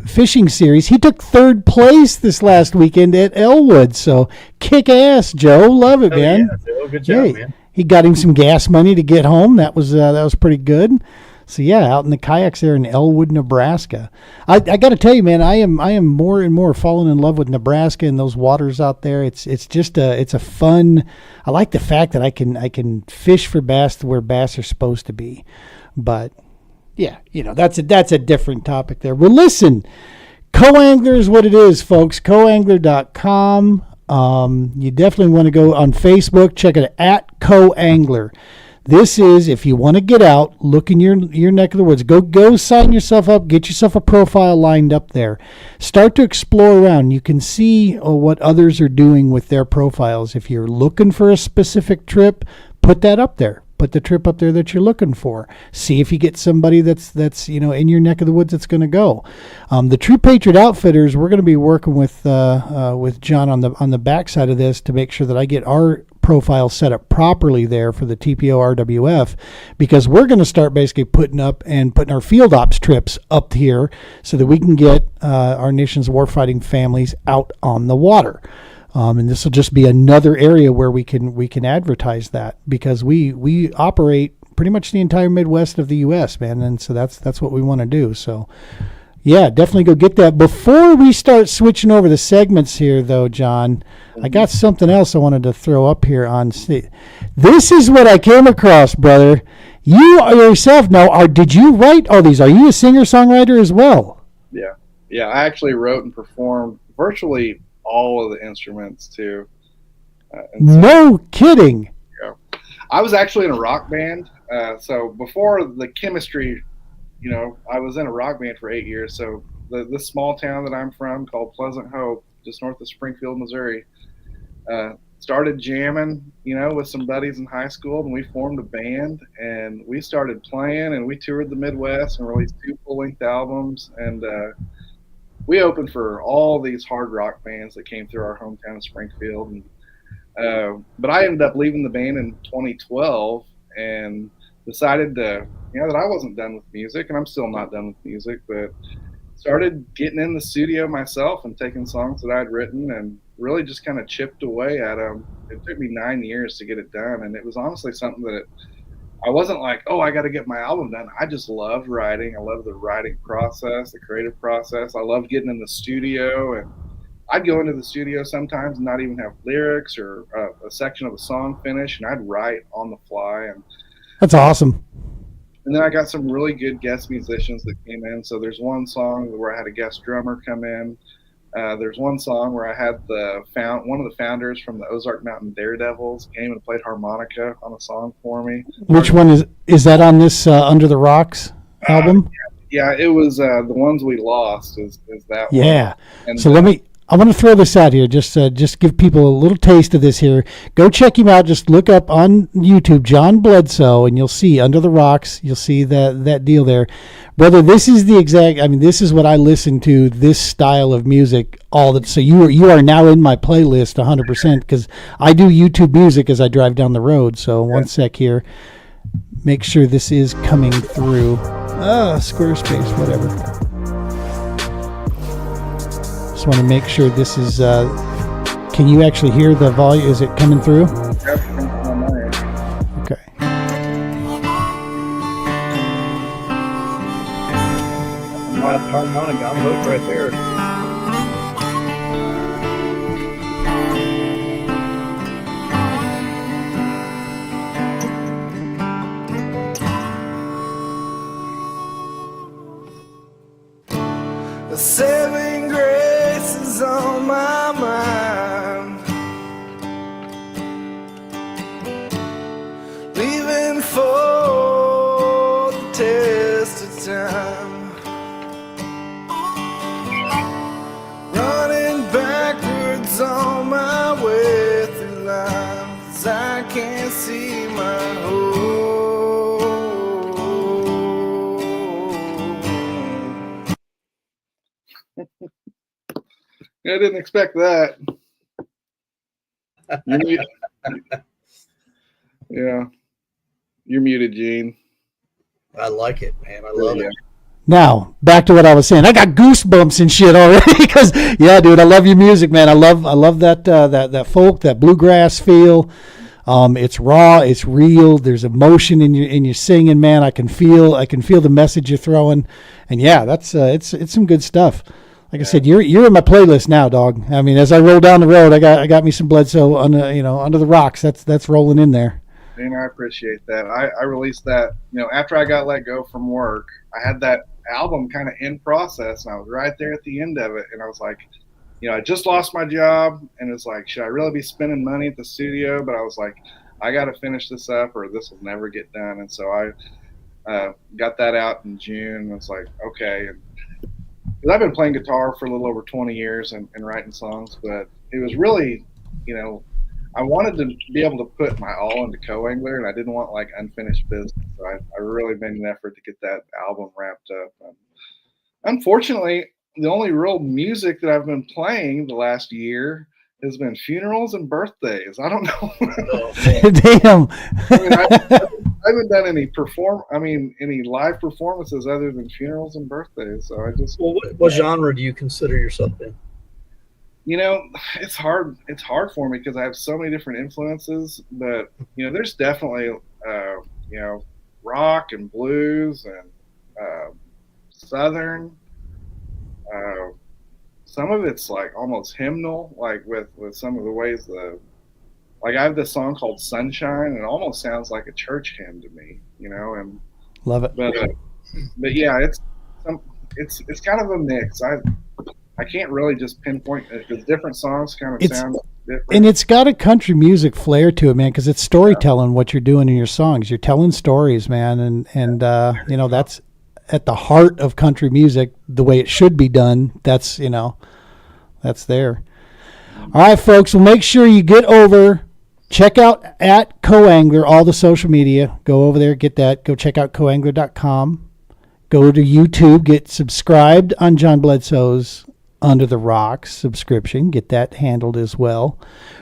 fishing series. He took third place this last weekend at Elwood. So kick ass, Joe. Love it, man. Yeah, Joe. Good job, man. He got him some gas money to get home. That was pretty good. So yeah, out in the kayaks there in Elwood, Nebraska. I got to tell you, man, I am more and more falling in love with Nebraska and those waters out there. It's just it's a fun. I like the fact that I can fish for bass where bass are supposed to be. But yeah, you know, that's a different topic there. Well, listen, CoAngler is what it is, folks. CoAngler.com. You definitely want to go on Facebook, check it at CoAngler. This is, if you want to get out, look in your neck of the woods, go sign yourself up, get yourself a profile lined up there. Start to explore around. You can see what others are doing with their profiles. If you're looking for a specific trip, put that up there. Put the trip up there that you're looking for. See if you get somebody that's you know, in your neck of the woods that's going to go. The True Patriot Outfitters, we're going to be working with John on the backside of this to make sure that I get our profile set up properly there for the TPO RWF, because we're going to start basically putting our field ops trips up here so that we can get our nation's warfighting families out on the water. And this will just be another area where we can advertise that, because we operate pretty much the entire Midwest of the U.S., man, and so that's what we want to do. So, yeah, definitely go get that. Before we start switching over the segments here, though, John, I got something else I wanted to throw up here on stage. This is what I came across, brother. You yourself now, did you write all these? Are you a singer-songwriter as well? Yeah. I actually wrote and performed virtually all of the instruments too. No kidding. Yeah. I was actually in a rock band. So before the chemistry, I was in a rock band for 8 years. So this small town that I'm from called Pleasant Hope, just north of Springfield, Missouri, started jamming, with some buddies in high school, and we formed a band, and we started playing, and we toured the Midwest and released 2 full-length albums, and we opened for all these hard rock bands that came through our hometown of Springfield. And, but I ended up leaving the band in 2012 and decided that I wasn't done with music, and I'm still not done with music, but started getting in the studio myself and taking songs that I'd written and really just kind of chipped away at them. It took me 9 years to get it done, and it was honestly something that I wasn't like, oh, I got to get my album done. I just loved writing. I love the writing process, the creative process. I loved getting in the studio, and I'd go into the studio sometimes and not even have lyrics or a section of a song finished, and I'd write on the fly. And that's awesome. And then I got some really good guest musicians that came in. So there's one song where I had a guest drummer come in. There's one song where I had one of the founders from the Ozark Mountain Daredevils came and played harmonica on a song for me. Which one is that on this Under the Rocks album? Yeah, it was The Ones We Lost is that one. Yeah. And so I want to throw this out here, just give people a little taste of this here. Go check him out. Just look up on YouTube, John Bledsoe, and you'll see Under the Rocks. You'll see that deal there. Brother, this is this is what I listen to, this style of music, so you are now in my playlist 100%, because I do YouTube music as I drive down the road. So one sec here. Make sure this is coming through. Squarespace, whatever. Just want to make sure this is, can you actually hear the volume? Is it coming through? Okay. My harmonica, I'm hooked right there. The 7 graces on my mind, leaving for the test of time, running backwards on my way through life, as I can't see my home. I didn't expect that. Yeah. You're muted, Gene. I like it, man. I love it. Now, back to what I was saying. I got goosebumps and shit already because, yeah, dude, I love your music, man. I love that folk, that bluegrass feel. It's raw, it's real. There's emotion in your singing, man. I can feel the message you're throwing, and yeah, that's it's some good stuff. Like I said, you're in my playlist now, dog. I mean, as I roll down the road, I got me some Bledsoe Under the Rocks. That's rolling in there. And I appreciate that. I released that, after I got let go from work. I had that album kind of in process, and I was right there at the end of it, and I was like, I just lost my job, and it's like, should I really be spending money at the studio? But I was like, I got to finish this up, or this will never get done. And so I got that out in June, and it's like, okay. And I've been playing guitar for a little over 20 years and writing songs, but it was really, I wanted to be able to put my all into CoAngler, and I didn't want like unfinished business. So I really made an effort to get that album wrapped up. Unfortunately, the only real music that I've been playing the last year has been funerals and birthdays. I don't know. Damn. I mean, I haven't done any live performances other than funerals and birthdays. So I just. Well, what genre do you consider yourself in? You know, it's hard. It's hard for me because I have so many different influences. But there's definitely rock and blues and southern. Some of it's like almost hymnal, like with some of the ways like I have this song called Sunshine, and it almost sounds like a church hymn to me, and Love it. But yeah, it's kind of a mix. I can't really just pinpoint it because different songs kind of sound different. And it's got a country music flair to it, man, because it's storytelling what you're doing in your songs. You're telling stories, man, and that's at the heart of country music, the way it should be done. That's there. All right, folks. Well, make sure you get over, check out at CoAngler, all the social media. Go over there, get that. Go check out CoAngler.com. Go to YouTube, get subscribed on John Bledsoe's Under the Rocks subscription. Get that handled as well.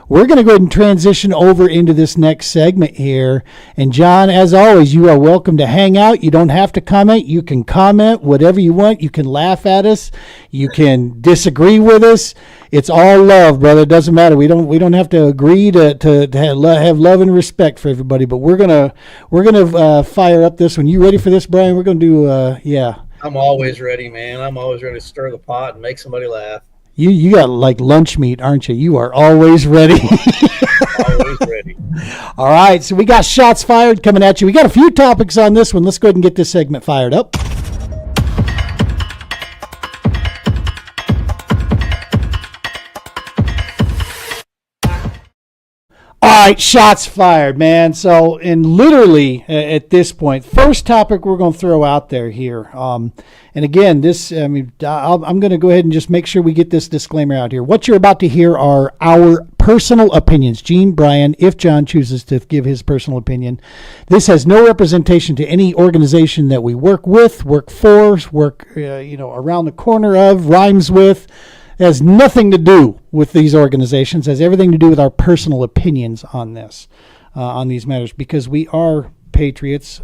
We're going to go ahead and transition over into this next segment here. And John, as always, you are welcome to hang out. You don't have to comment. You can comment whatever you want. You can laugh at us. You can disagree with us. It's all love, brother. It doesn't matter. We don't have to agree to have love and respect for everybody. But we're gonna fire up this one. You ready for this, Brian? We're gonna do I'm always ready, man. I'm always ready to stir the pot and make somebody laugh. You got like lunch meat, aren't you? You are always ready. Always ready. All right, so we got shots fired coming at you. We got a few topics on this one. Let's go ahead and get this segment fired up. All right, shots fired, man. So, and literally at this point, first topic we're going to throw out there here. And again, I'm going to go ahead and just make sure we get this disclaimer out here. What you're about to hear are our personal opinions. Gene, Brian, if John chooses to give his personal opinion, this has no representation to any organization that we work with, work for, around the corner of, rhymes with. It has nothing to do with these organizations. It has everything to do with our personal opinions on this, on these matters, because we are patriots.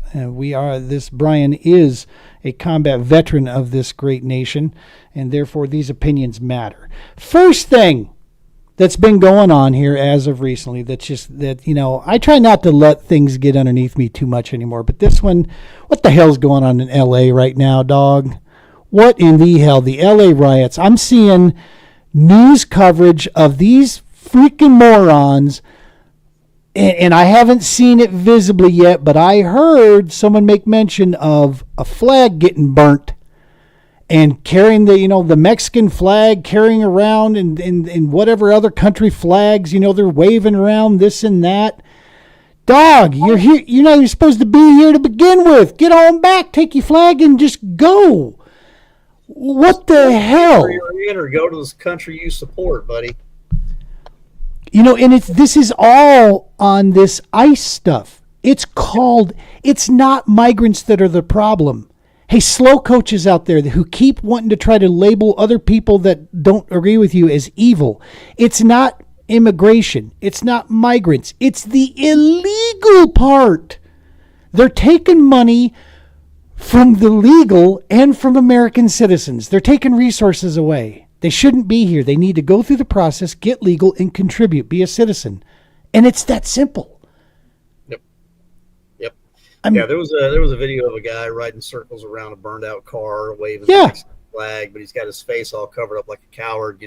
Brian is a combat veteran of this great nation, and therefore these opinions matter. First thing that's been going on here as of recently, I try not to let things get underneath me too much anymore, but this one, what the hell's going on in LA right now, dog? What in the hell? The LA riots. I'm seeing news coverage of these freaking morons, and I haven't seen it visibly yet, but I heard someone make mention of a flag getting burnt and carrying the Mexican flag, carrying around and whatever other country flags, they're waving around this and that. Dog, you're here. You're supposed to be here to begin with. Get on back, take your flag, and just go. What the hell? You're in or go to this country you support, buddy. And this is all on this ICE stuff. It's not migrants that are the problem. Hey, slow coaches out there who keep wanting to try to label other people that don't agree with you as evil. It's not immigration. It's not migrants. It's the illegal part. They're taking money from the legal and from American citizens. They're taking resources away. They shouldn't be here. They need to go through the process, get legal, and contribute, be a citizen. And it's that simple. Yep. There was a video of a guy riding circles around a burned out car, waving the Mexican flag, but he's got his face all covered up like a coward,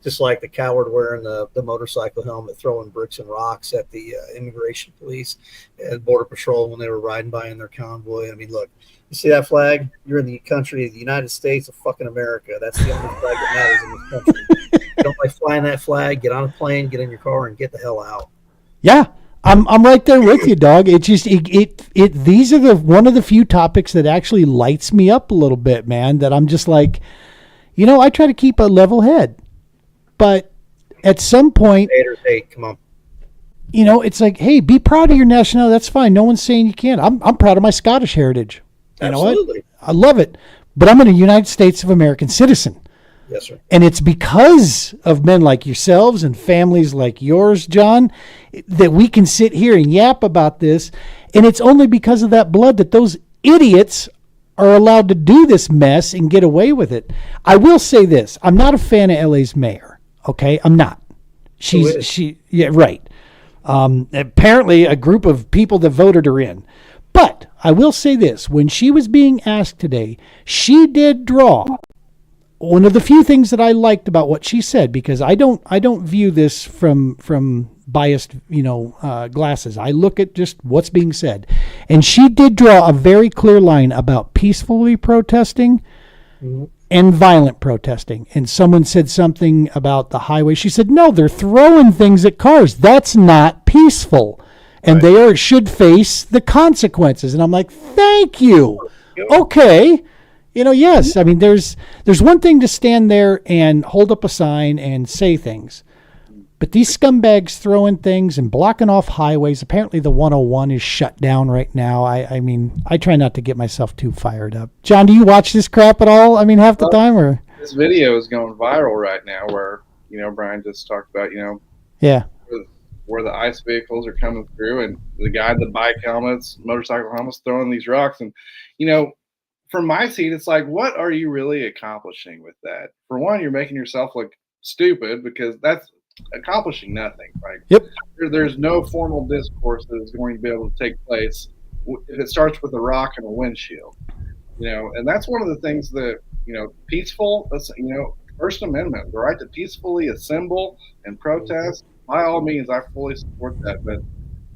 just like the coward wearing the motorcycle helmet, throwing bricks and rocks at the immigration police and border patrol when they were riding by in their convoy. I mean, look, you see that flag? You're in the country of the United States of fucking America. That's the only flag that matters in this country. You don't like flying that flag, get on a plane, get in your car, and get the hell out. Yeah. I'm right there with you, dog. It just these are one of the few topics that actually lights me up a little bit, man. That I'm just like, I try to keep a level head, but at some point, haters hate. Come on. It's like, hey, be proud of your nationality. That's fine. No one's saying you can't. I'm proud of my Scottish heritage. You know what? I love it. But I'm a United States of American citizen. Yes, sir. And it's because of men like yourselves and families like yours, John, that we can sit here and yap about this. And it's only because of that blood that those idiots are allowed to do this mess and get away with it. I will say this. I'm not a fan of LA's mayor. Okay? I'm not. Yeah, right. Apparently a group of people that voted her in. But I will say this. When she was being asked today, she did draw one of the few things that I liked about what she said, because I don't view this from biased, glasses. I look at just what's being said. And she did draw a very clear line about peacefully protesting and violent protesting. And someone said something about the highway. She said, no, they're throwing things at cars. That's not peaceful. And they should face the consequences. And I'm like, thank you. Okay. Yes. I mean, there's one thing to stand there and hold up a sign and say things. But these scumbags throwing things and blocking off highways. Apparently the 101 is shut down right now. I mean, I try not to get myself too fired up. John, do you watch this crap at all? I mean, half the time, or? This video is going viral right now where, Brian just talked about, yeah, where the ICE vehicles are coming through and the guy in the bike helmets, motorcycle helmets, throwing these rocks. And, from my seat, it's like, what are you really accomplishing with that? For one, you're making yourself look stupid because that's accomplishing nothing. Right? Yep. There's no formal discourse that is going to be able to take place if it starts with a rock and a windshield. And that's one of the things that, peaceful, First Amendment, the right to peacefully assemble and protest. By all means, I fully support that. But,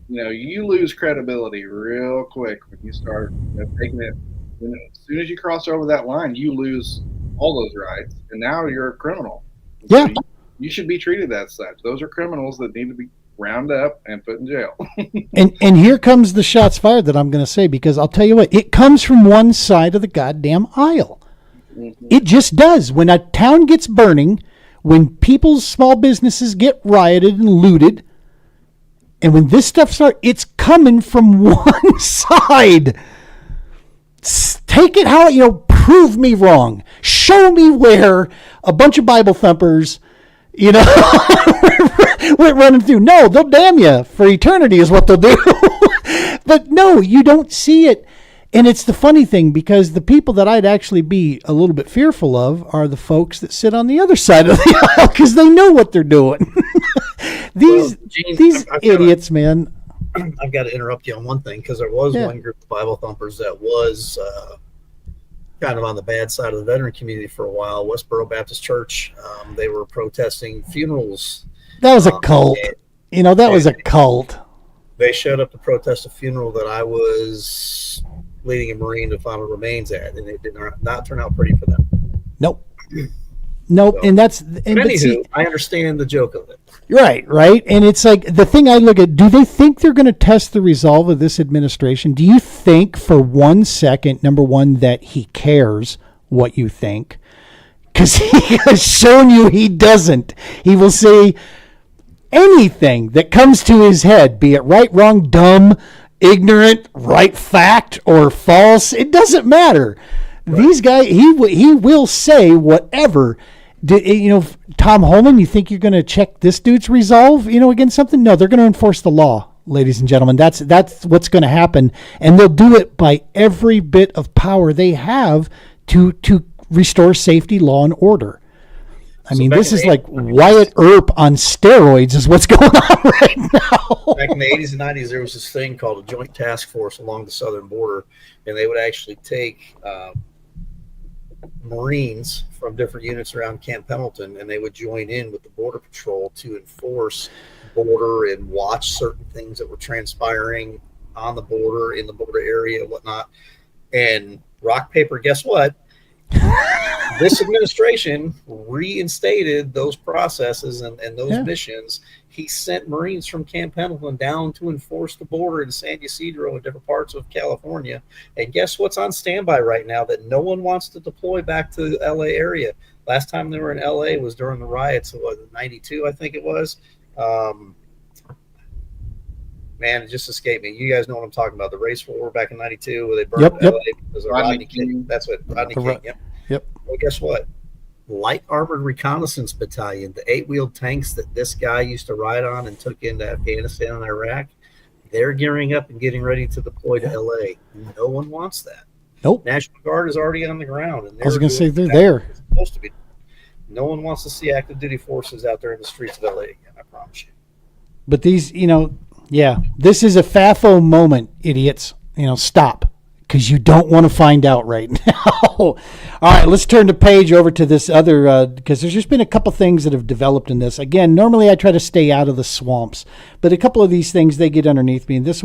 you lose credibility real quick when you start taking it. As soon as you cross over that line, you lose all those rights, and now you're a criminal. Yeah, so you should be treated as such. Those are criminals that need to be rounded up and put in jail. and here comes the shots fired that I'm going to say, because I'll tell you what, it comes from one side of the goddamn aisle. Mm-hmm. It just does. When a town gets burning, when people's small businesses get rioted and looted, and when this stuff starts, it's coming from one side. Take it how, prove me wrong. Show me where a bunch of Bible thumpers, went running through. No, they'll damn you for eternity is what they'll do. But no, you don't see it. And it's the funny thing, because the people that I'd actually be a little bit fearful of are the folks that sit on the other side of the aisle, because they know what they're doing. These idiots, man. I've got to interrupt you on one thing, because there was one group of Bible thumpers that was kind of on the bad side of the veteran community for a while. Westboro Baptist Church, they were protesting funerals. That was a cult. That was a cult. They showed up to protest a funeral that I was leading a Marine to find remains at, and it did not turn out pretty for them. Nope. So, and that's... anywho, I understand the joke of it. Right. And it's like, the thing I look at, do they think they're going to test the resolve of this administration? Do you think for 1 second, number one, that he cares what you think? Because he has shown you he doesn't. He will say anything that comes to his head, be it right, wrong, dumb, ignorant, right fact, or false. It doesn't matter. Right. These guys, he will say whatever. Tom Holman, you think you're going to check this dude's resolve, against something? No, they're going to enforce the law, ladies and gentlemen. That's what's going to happen. And they'll do it by every bit of power they have to restore safety, law, and order. I mean, this is like Wyatt Earp on steroids is what's going on right now. Back in the 80s and 90s, there was this thing called a joint task force along the southern border, and they would actually take Marines from different units around Camp Pendleton, and they would join in with the Border Patrol to enforce border and watch certain things that were transpiring on the border, in the border area, whatnot. And rock, paper, guess what? This administration reinstated those processes and those missions. He sent Marines from Camp Pendleton down to enforce the border in San Ysidro and different parts of California. And guess what's on standby right now that no one wants to deploy back to the LA area? Last time they were in LA was during the riots of 92, I think it was. Man, it just escaped me. You guys know what I'm talking about. The race war back in 92 where they burned LA because of Rodney King. That's what, Rodney King. Yep. Well, guess what? light armored reconnaissance battalion, the 8-wheeled tanks that this guy used to ride on and took into Afghanistan and Iraq. They're gearing up and getting ready to deploy to LA. No one wants that. Nope. National Guard is already on the ground. And I was going to say they're there. Supposed to be. No one wants to see active duty forces out there in the streets of LA again, I promise you. But these, this is a FAFO moment, idiots. Stop. Because you don't want to find out right now. All right, let's turn the page over to this other, because there's just been a couple things that have developed in this. Again, normally I try to stay out of the swamps, but a couple of these things, they get underneath me. And this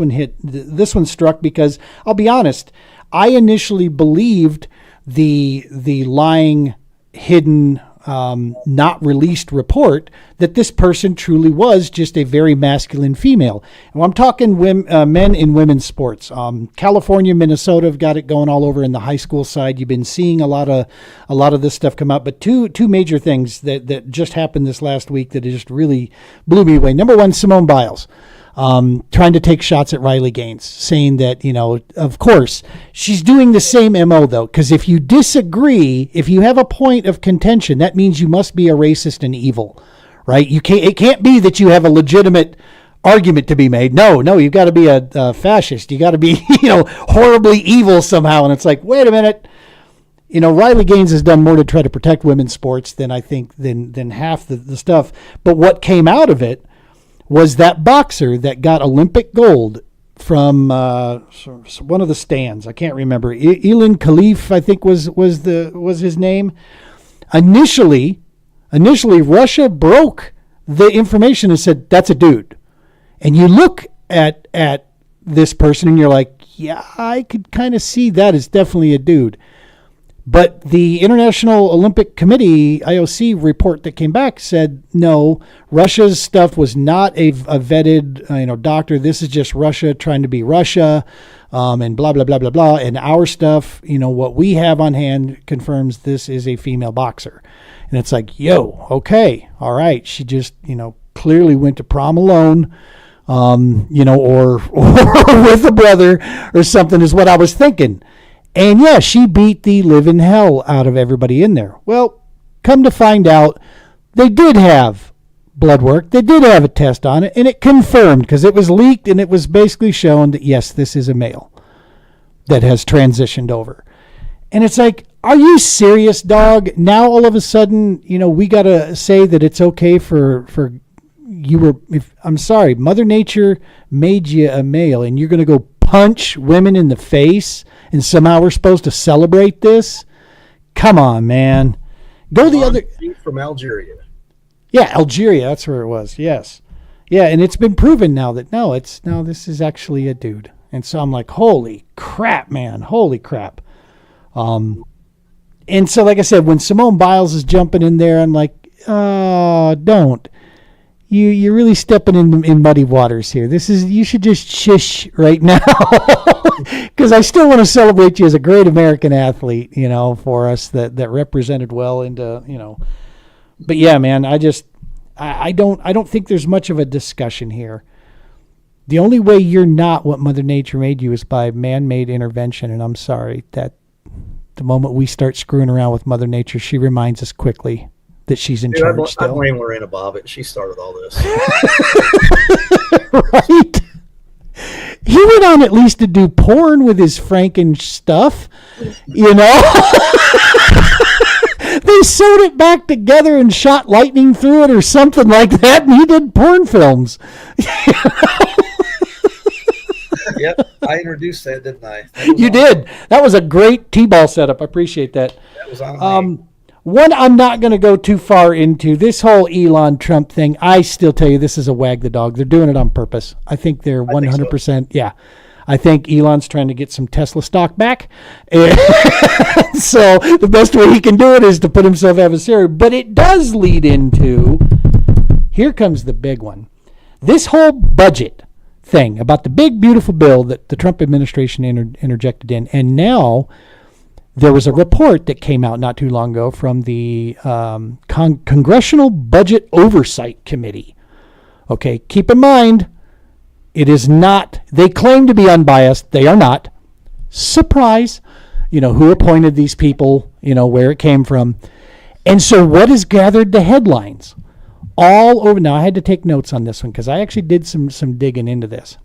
one struck because, I'll be honest, I initially believed the lying, hidden, not released report that this person truly was just a very masculine female. And I'm talking men in women's sports. California, Minnesota have got it going all over in the high school side. You've been seeing a lot of this stuff come out. But two major things that just happened this last week that just really blew me away. Number one, Simone Biles. Trying to take shots at Riley Gaines, saying that, of course, she's doing the same MO, though, because if you disagree, if you have a point of contention, that means you must be a racist and evil, right? It can't be that you have a legitimate argument to be made. No, you've got to be a fascist. You got to be, horribly evil somehow. And it's like, wait a minute. Riley Gaines has done more to try to protect women's sports than I think than half the stuff. But what came out of it was that boxer that got Olympic gold from one of the stands. I can't remember. Ilan Khalif, I think was his name. Initially, Russia broke the information and said, that's a dude. And you look at this person and you're like, yeah, I could kind of see that as definitely a dude. But the International Olympic Committee, IOC report that came back said, no, Russia's stuff was not a vetted, doctor. This is just Russia trying to be Russia, and blah, blah, blah, blah, blah. And our stuff, what we have on hand confirms this is a female boxer. And it's like, okay, all right. She just, clearly went to prom alone, or with a brother or something is what I was thinking. And yeah, she beat the living hell out of everybody in there. Well, come to find out, they did have blood work. They did have a test on it, and it confirmed, because it was leaked, and it was basically shown that, yes, this is a male that has transitioned over. And it's like, are you serious, dog? Now all of a sudden, we got to say that it's okay for I'm sorry, Mother Nature made you a male, and you're going to go punch women in the face, and somehow we're supposed to celebrate this? Come on, man. Go the other from Algeria. Yeah, Algeria, that's where it was. Yes. Yeah, and it's been proven now that this is actually a dude. And so I'm like, holy crap, man. Holy crap. And so like I said, when Simone Biles is jumping in there, I'm like, don't. You're really stepping in muddy waters here. You should just shush right now, because I still want to celebrate you as a great American athlete, for us that represented well into, But yeah, man, I don't think there's much of a discussion here. The only way you're not what Mother Nature made you is by man-made intervention, and I'm sorry that the moment we start screwing around with Mother Nature, she reminds us quickly that she's in charge still. I blame Lorena Bobbitt. She started all this. Right? He went on at least to do porn with his Franken stuff, They sewed it back together and shot lightning through it or something like that, and he did porn films. Yep, I introduced that, didn't I? You did. That was a great T-ball setup. I appreciate that. That was on me. One I'm not going to go too far into. This whole Elon Trump thing, I still tell you this is a wag the dog. They're doing it on purpose. I think they're 100%. Yeah. I think Elon's trying to get some Tesla stock back. So the best way he can do it is to put himself adversarial. But it does lead into, here comes the big one. This whole budget thing about the big, beautiful bill that the Trump administration interjected in. And now there was a report that came out not too long ago from the Congressional Budget Oversight Committee. Okay, keep in mind, it is not, they claim to be unbiased. They are not. Surprise. Who appointed these people, where it came from. And so what has gathered the headlines all over? Now, I had to take notes on this one because I actually did some digging into this.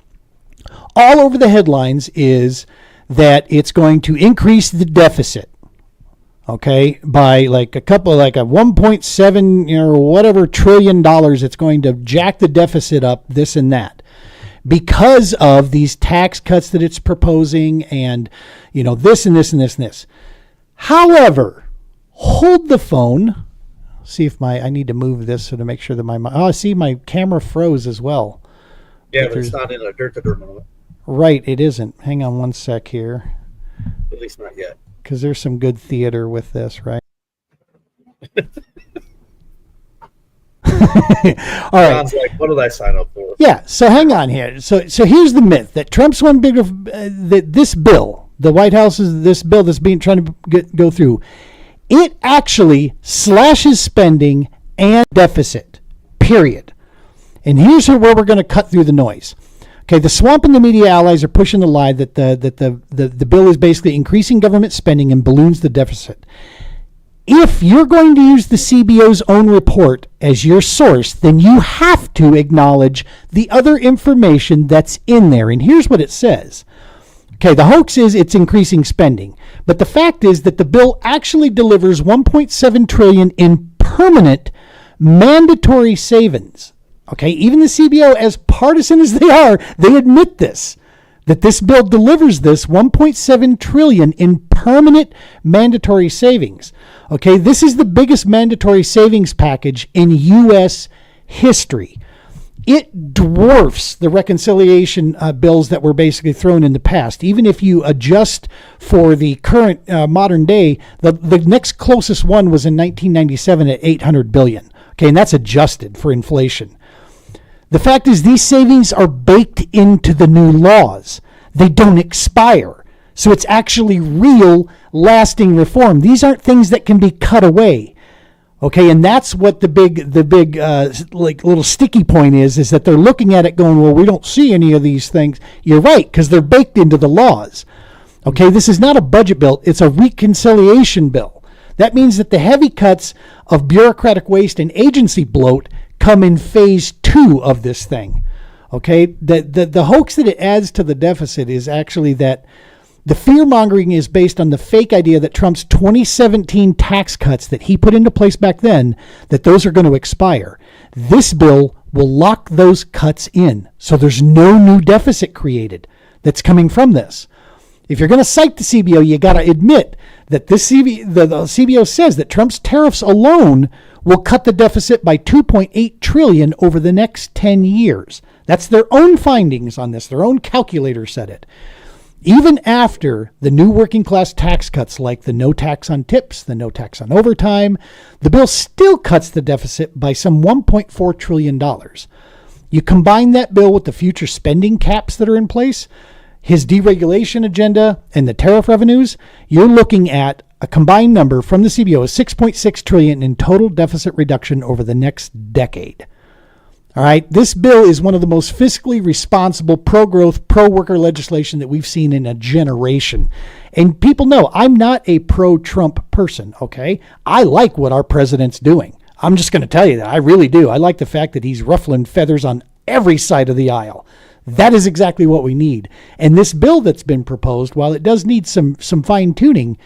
All over the headlines is that it's going to increase the deficit, okay, by like a 1.7 or whatever $trillion. It's going to jack the deficit up, this and that, because of these tax cuts that it's proposing, and this and this and this and this. However, hold the phone. See if I need to move this so to make sure that I see my camera froze as well. Yeah, but it's not in a dirt moment. Right, it isn't. Hang on one sec here. At least not yet. Because there's some good theater with this, right? All right. Sounds like, what did I sign up for? Yeah, so hang on here. So here's the myth that Trump's one big that this bill, the White House's this bill that's being trying to go through, it actually slashes spending and deficit. Period. And here's where we're going to cut through the noise. Okay, the swamp and the media allies are pushing the lie that the bill is basically increasing government spending and balloons the deficit. If you're going to use the CBO's own report as your source, then you have to acknowledge the other information that's in there. And here's what it says. Okay, the hoax is it's increasing spending. But the fact is that the bill actually delivers $1.7 trillion in permanent mandatory savings. Okay, even the CBO, as partisan as they are, they admit this, that this bill delivers this $1.7 trillion in permanent mandatory savings. Okay, this is the biggest mandatory savings package in U.S. history. It dwarfs the reconciliation bills that were basically thrown in the past. Even if you adjust for the current modern day, the next closest one was in 1997 at $800 billion. Okay, and that's adjusted for inflation. The fact is these savings are baked into the new laws. They don't expire. So it's actually real, lasting reform. These aren't things that can be cut away. Okay, and that's what the big like little sticky point is that they're looking at it going, well, we don't see any of these things. You're right, because they're baked into the laws. Okay, this is not a budget bill. It's a reconciliation bill. That means that the heavy cuts of bureaucratic waste and agency bloat come in phase 2 of this thing. Okay, the hoax that it adds to the deficit is actually that the fear-mongering is based on the fake idea that Trump's 2017 tax cuts that he put into place back then, that those are going to expire. This bill will lock those cuts in, so there's no new deficit created that's coming from this. If you're going to cite the CBO, you got to admit that the CBO says that Trump's tariffs alone will cut the deficit by $2.8 trillion over the next 10 years. That's their own findings on this. Their own calculator said it. Even after the new working class tax cuts like the no tax on tips, the no tax on overtime, the bill still cuts the deficit by some $1.4 trillion. You combine that bill with the future spending caps that are in place, his deregulation agenda, and the tariff revenues, you're looking at a combined number from the CBO of $6.6 trillion in total deficit reduction over the next decade. All right, this bill is one of the most fiscally responsible, pro-growth, pro-worker legislation that we've seen in a generation. And people know I'm not a pro-Trump person, okay? I like what our president's doing. I'm just going to tell you that. I really do. I like the fact that he's ruffling feathers on every side of the aisle. That is exactly what we need. And this bill that's been proposed, while it does need some fine-tuning,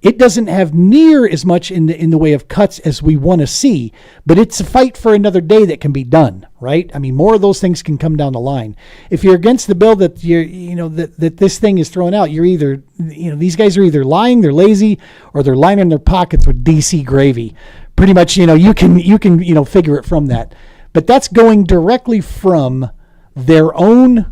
it doesn't have near as much in the way of cuts as we want to see, but it's a fight for another day that can be done, right? I mean, more of those things can come down the line. If you're against the bill that that this thing is thrown out, you're either, these guys are either lying, they're lazy, or they're lining their pockets with DC gravy. Pretty much, you can figure it from that. But that's going directly from their own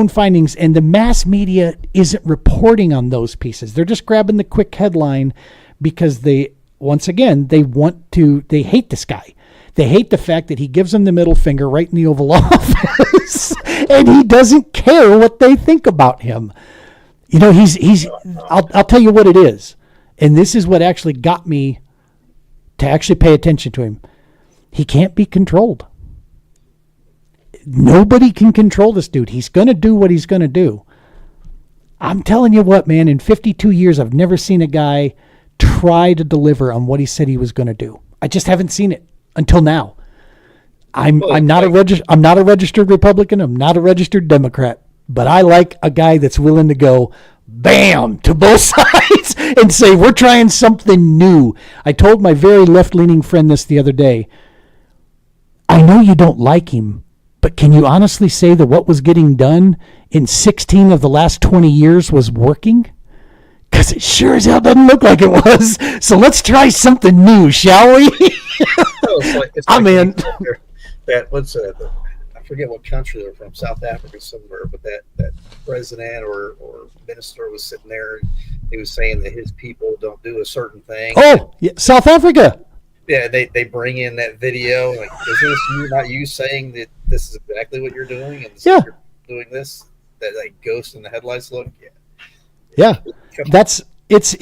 findings, and the mass media isn't reporting on those pieces. They're just grabbing the quick headline because they hate this guy. They hate the fact that he gives them the middle finger right in the Oval Office and he doesn't care what they think about him. I'll tell you what it is. And this is what actually got me to actually pay attention to him. He can't be controlled. Nobody can control this dude. He's going to do what he's going to do. I'm telling you what, man, in 52 years, I've never seen a guy try to deliver on what he said he was going to do. I just haven't seen it until now. I'm not a registered Republican. I'm not a registered Democrat, but I like a guy that's willing to go bam to both sides and say, we're trying something new. I told my very left-leaning friend this the other day. I know you don't like him, but can you honestly say that what was getting done in 16 of the last 20 years was working? Because it sure as hell doesn't look like it was. So let's try something new, shall we? I'm in. I forget what country they're from, South Africa somewhere, but that president or minister was sitting there and he was saying that his people don't do a certain thing. Oh, yeah, South Africa. Yeah, they bring in that video. Like, is this not you saying that this is exactly what you're doing? And yeah. You're doing this? That like ghost in the headlights look? Yeah. It's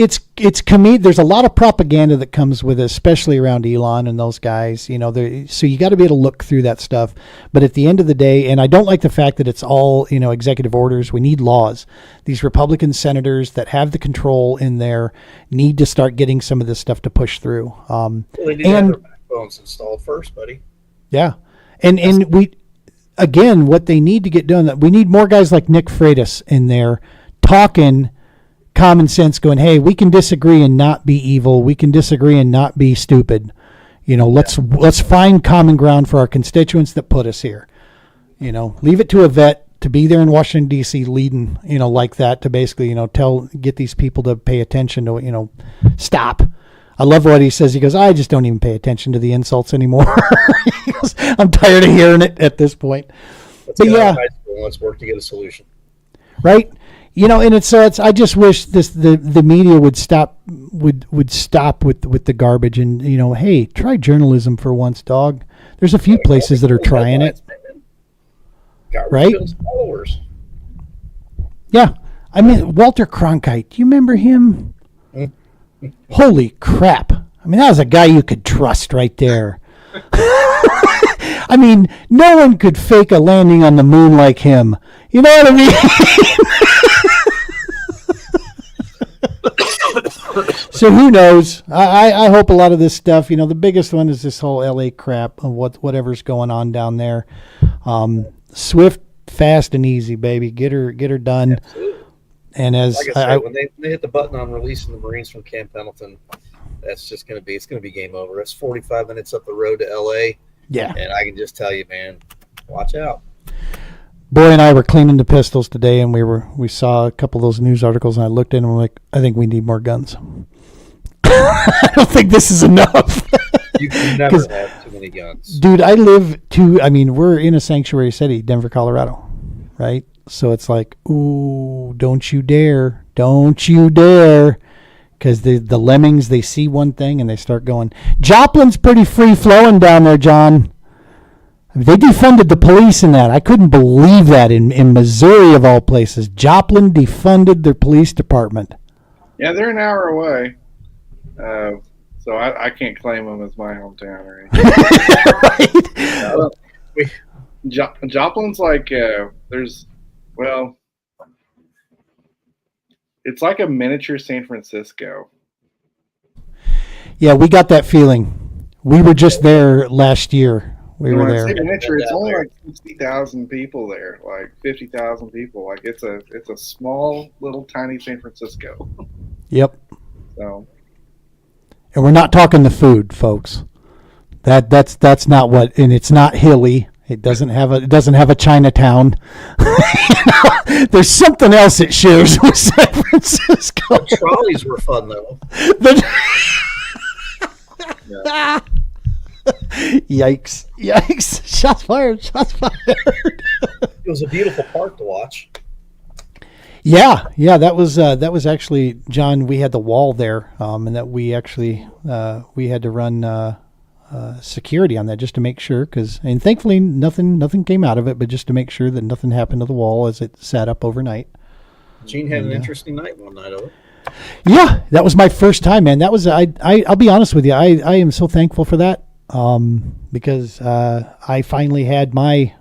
comedic. There's a lot of propaganda that comes with it, especially around Elon and those guys. So you got to be able to look through that stuff. But at the end of the day, and I don't like the fact that it's all executive orders. We need laws. These Republican senators that have the control in there need to start getting some of this stuff to push through. They need to have their backbones installed first, buddy. Yeah, and we again, what they need to get done. We need more guys like Nick Freitas in there talking common sense, going, hey, we can disagree and not be evil. We can disagree and not be stupid. Let's find common ground for our constituents that put us here. Leave it to a vet to be there in Washington, D.C. leading, like that to basically, get these people to pay attention to, stop. I love what he says. He goes, I just don't even pay attention to the insults anymore. He goes, I'm tired of hearing it at this point. Let's let's work to get a solution. Right? And it's I just wish the media would stop with the garbage and hey, try journalism for once, dog. There's a few places that are trying it. Right? Followers. Yeah. I mean, Walter Cronkite, do you remember him? Holy crap. I mean, that was a guy you could trust right there. I mean, no one could fake a landing on the moon like him. You know what I mean? So who knows? I hope a lot of this stuff, the biggest one is this whole LA crap of whatever's going on down there. Swift, fast, and easy, baby. Get her done. Absolutely. And as like I said, when they hit the button on releasing the Marines from Camp Pendleton, that's just going to be game over. It's 45 minutes up the road to LA. Yeah. And I can just tell you, man, watch out. Boy and I were cleaning the pistols today, and we saw a couple of those news articles, and I looked in and I'm like, I think we need more guns. I don't think this is enough. You can never have too many guns. Dude, we're in a sanctuary city, Denver, Colorado, right? So it's like, ooh, don't you dare. Because the lemmings, they see one thing and they start going. Joplin's pretty free-flowing down there, John. They defunded the police in that. I couldn't believe that in Missouri, of all places. Joplin defunded their police department. Yeah, they're an hour away. So I can't claim them as my hometown or anything. Right? Joplin's like, it's like a miniature San Francisco. Yeah, we got that feeling. We were just there last year. We were there. Miniature, it's only like 60,000 people there, like 50,000 people. Like it's a small little tiny San Francisco. Yep. So. And we're not talking the food, folks. That's not what, and it's not hilly. It doesn't have a Chinatown. There's something else it shares with San Francisco. The trolleys were fun though. Yeah. Yikes! Shots fired! It was a beautiful park to watch. Yeah, that was actually, John. We had the wall there, and that we actually we had to run security on that just to make sure, and thankfully nothing came out of it, but just to make sure that nothing happened to the wall as it sat up overnight. Gene had an interesting night one night over. Yeah, that was my first time, man. That was I'll be honest with you. I am so thankful for that, because I finally had my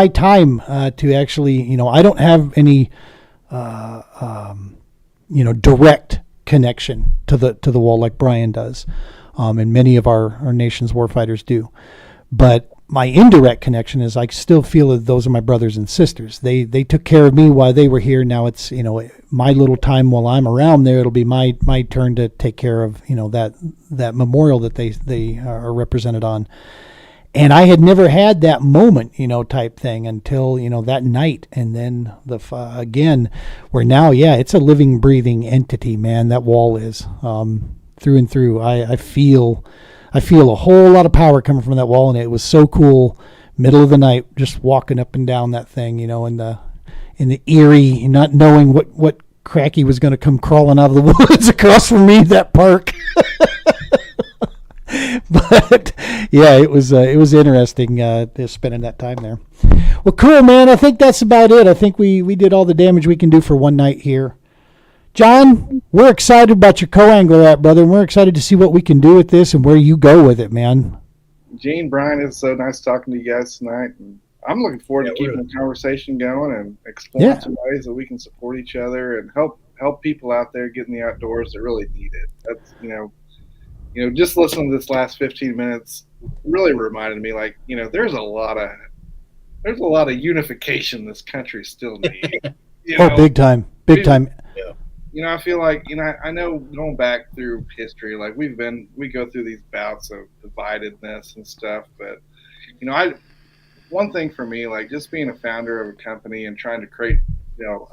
time to actually, I don't have any direct connection to the wall like Brian does, and many of our nation's warfighters do. But my indirect connection is I still feel that those are my brothers and sisters. They took care of me while they were here. Now it's, my little time while I'm around there. It'll be my turn to take care of, that memorial that they are represented on. And I had never had that moment, type thing until, that night. And then again, where now, it's a living, breathing entity, man. That wall is, through and through. I feel a whole lot of power coming from that wall, and it was so cool. Middle of the night, just walking up and down that thing, in the eerie, not knowing what cracky was going to come crawling out of the woods across from me. That park, but it was interesting spending that time there. Well, cool, man. I think that's about it. I think we did all the damage we can do for one night here. John, we're excited about your CoAngler app, brother, and we're excited to see what we can do with this and where you go with it, man. Gene, Brian, it's so nice talking to you guys tonight. And I'm looking forward to keeping the conversation going and exploring some ways that we can support each other and help people out there get in the outdoors that really need it. That's, just listening to this last 15 minutes really reminded me, there's a lot of unification this country still needs. Big time. I feel like, I know going back through history, we go through these bouts of dividedness and stuff, but, one thing for me, just being a founder of a company and trying to create,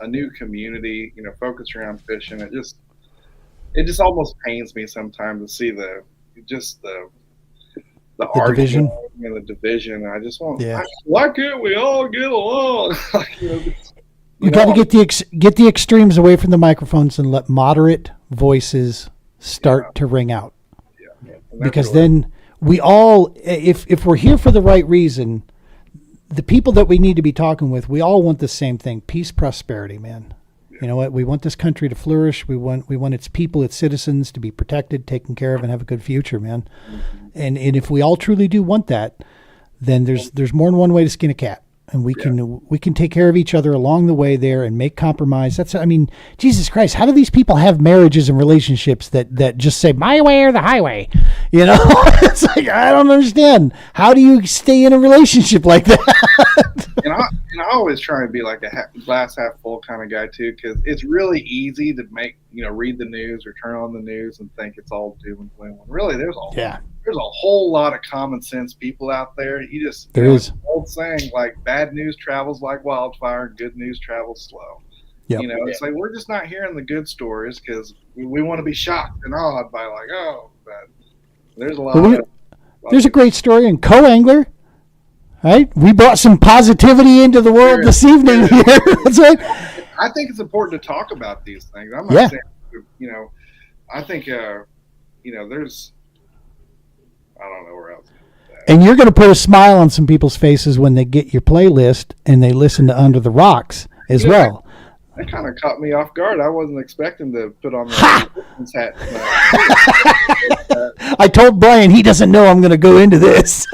a new community, focused around fishing, it just almost pains me sometimes to see the division and the division. I just want, why can't we all get along? We got to get the extremes away from the microphones and let moderate voices start to ring out. Because then we all, if we're here for the right reason, the people that we need to be talking with, we all want the same thing: peace, prosperity, man. You know what? We want this country to flourish. We want its people, its citizens to be protected, taken care of, and have a good future, man. And if we all truly do want that, then there's more than one way to skin a cat. And we can take care of each other along the way there and make compromise. Jesus Christ, how do these people have marriages and relationships that just say my way or the highway? It's like, I don't understand. How do you stay in a relationship like that? and I always try and be like a glass half full kind of guy too, because it's really easy to read the news or turn on the news and think it's all doom and gloom. Really, there's a whole lot of common sense people out there. There is an old saying, bad news travels like wildfire, good news travels slow. Yep. It's like we're just not hearing the good stories because we want to be shocked and awed by but there's a lot. There's a great story in CoAngler. Right, we brought some positivity into the world this evening here. That's right. I think it's important to talk about these things. I'm not saying, I think, there's. I don't know where else. And you're going to put a smile on some people's faces when they get your playlist and they listen to Under the Rocks as well. That kind of caught me off guard. I wasn't expecting to put on the hat. I told Brian he doesn't know I'm going to go into this.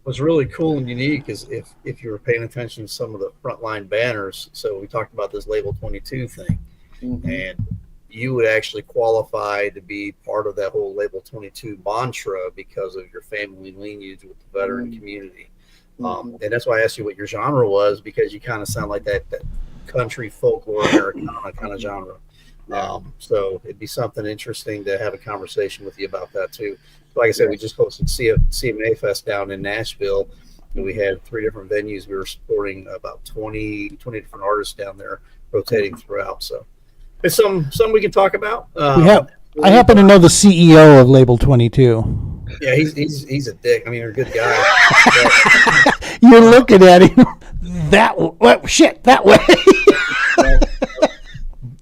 What's really cool and unique is if you were paying attention to some of the frontline banners. So we talked about this Label 22 thing, and you would actually qualify to be part of that whole Label 22 mantra because of your family lineage with the veteran community. And that's why I asked you what your genre was, because you kind of sound like that country folklore Americana kind of genre. So it'd be something interesting to have a conversation with you about that too. Like I said, we just hosted CMA Fest down in Nashville, and we had 3 different venues. We were supporting about 20 different artists down there, rotating throughout. So it's something we can talk about. I happen to know the CEO of Label 22. Yeah, he's a dick. You're a good guy. You're looking at him that way.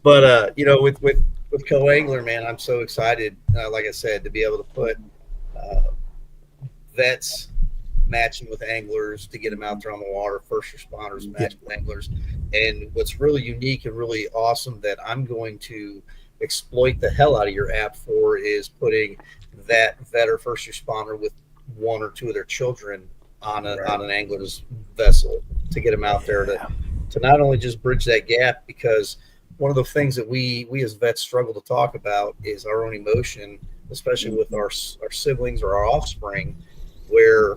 But with CoAngler, man, I'm so excited. Like I said, to be able to put vets matching with anglers to get them out there on the water, first responders matching with anglers. And what's really unique and really awesome that I'm going to exploit the hell out of your app for is putting that vet or first responder with 1 or 2 of their children on an angler's vessel to get them out there to not only just bridge that gap, because one of the things that we as vets struggle to talk about is our own emotion, especially with our siblings or our offspring, where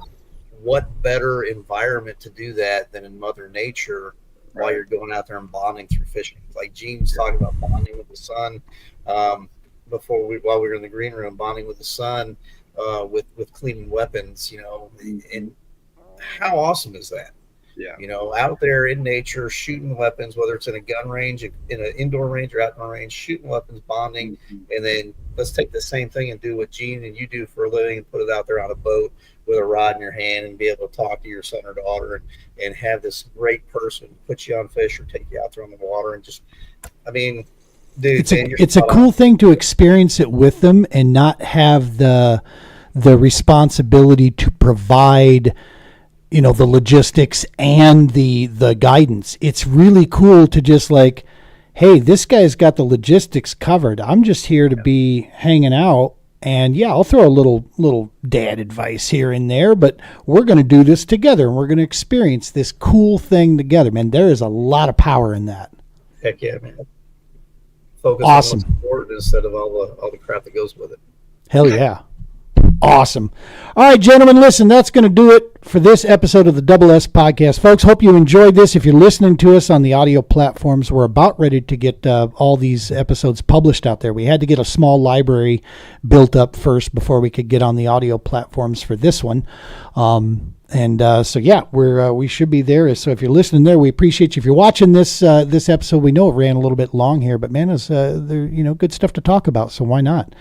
what better environment to do that than in Mother Nature while you're going out there and bonding through fishing. Like Gene's talking about bonding with the son while we were in the green room, bonding with the son with cleaning weapons, and how awesome is that? Yeah. Out there in nature, shooting weapons, whether it's in a gun range, in an indoor range or outdoor range, shooting weapons, bonding, and then let's take the same thing and do what Gene and you do for a living and put it out there on a boat with a rod in your hand and be able to talk to your son or daughter and have this great person put you on fish or take you out there on the water and just, I mean, dude, it's a cool thing to experience it with them and not have the responsibility to provide the logistics and the guidance. It's really cool to just like, hey, this guy's got the logistics covered. I'm just here to be hanging out, and yeah, I'll throw a little dad advice here and there, but we're going to do this together and we're going to experience this cool thing together. Man, there is a lot of power in that. Heck yeah, man. Focus awesome. on what's important instead of all the crap that goes with it. Hell yeah. Awesome. All right, gentlemen, listen, that's going to do it for this episode of the Double S Podcast. Folks, hope you enjoyed this. If you're listening to us on the audio platforms, we're about ready to get all these episodes published out there. We had to get a small library built up first before we could get on the audio platforms for this one. So yeah, we should be there. So if you're listening there, we appreciate you. If you're watching this episode, we know it ran a little bit long here, but man, it's there good stuff to talk about. So why not?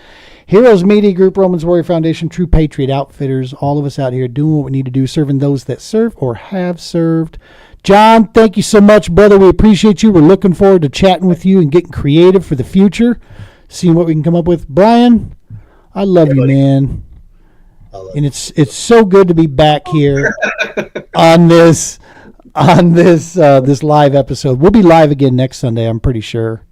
Heroes Media Group, Romans Warrior Foundation, True Patriot Outfitters, all of us out here doing what we need to do, serving those that serve or have served. John, thank you so much, brother. We appreciate you. We're looking forward to chatting with you and getting creative for the future, seeing what we can come up with. Brian, I love you, man. And it's so good to be back here on this live episode. We'll be live again next Sunday, I'm pretty sure.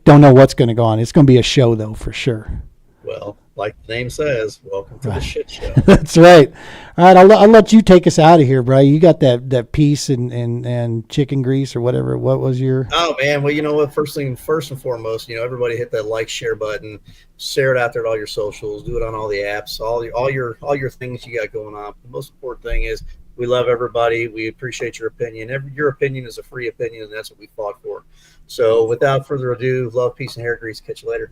Don't know what's going to go on. It's going to be a show, though, for sure. Well, like the name says, welcome to the shit show. That's right. All right, I'll let you take us out of here, bro. You got that piece and chicken grease or whatever. What was your? Oh man, well, you know what? First and foremost, everybody hit that like, share button, share it out there to all your socials, do it on all the apps, all your things you got going on. The most important thing is we love everybody. We appreciate your opinion. Your opinion is a free opinion, and that's what we fought for. So without further ado, love, peace, and hair grease. Catch you later.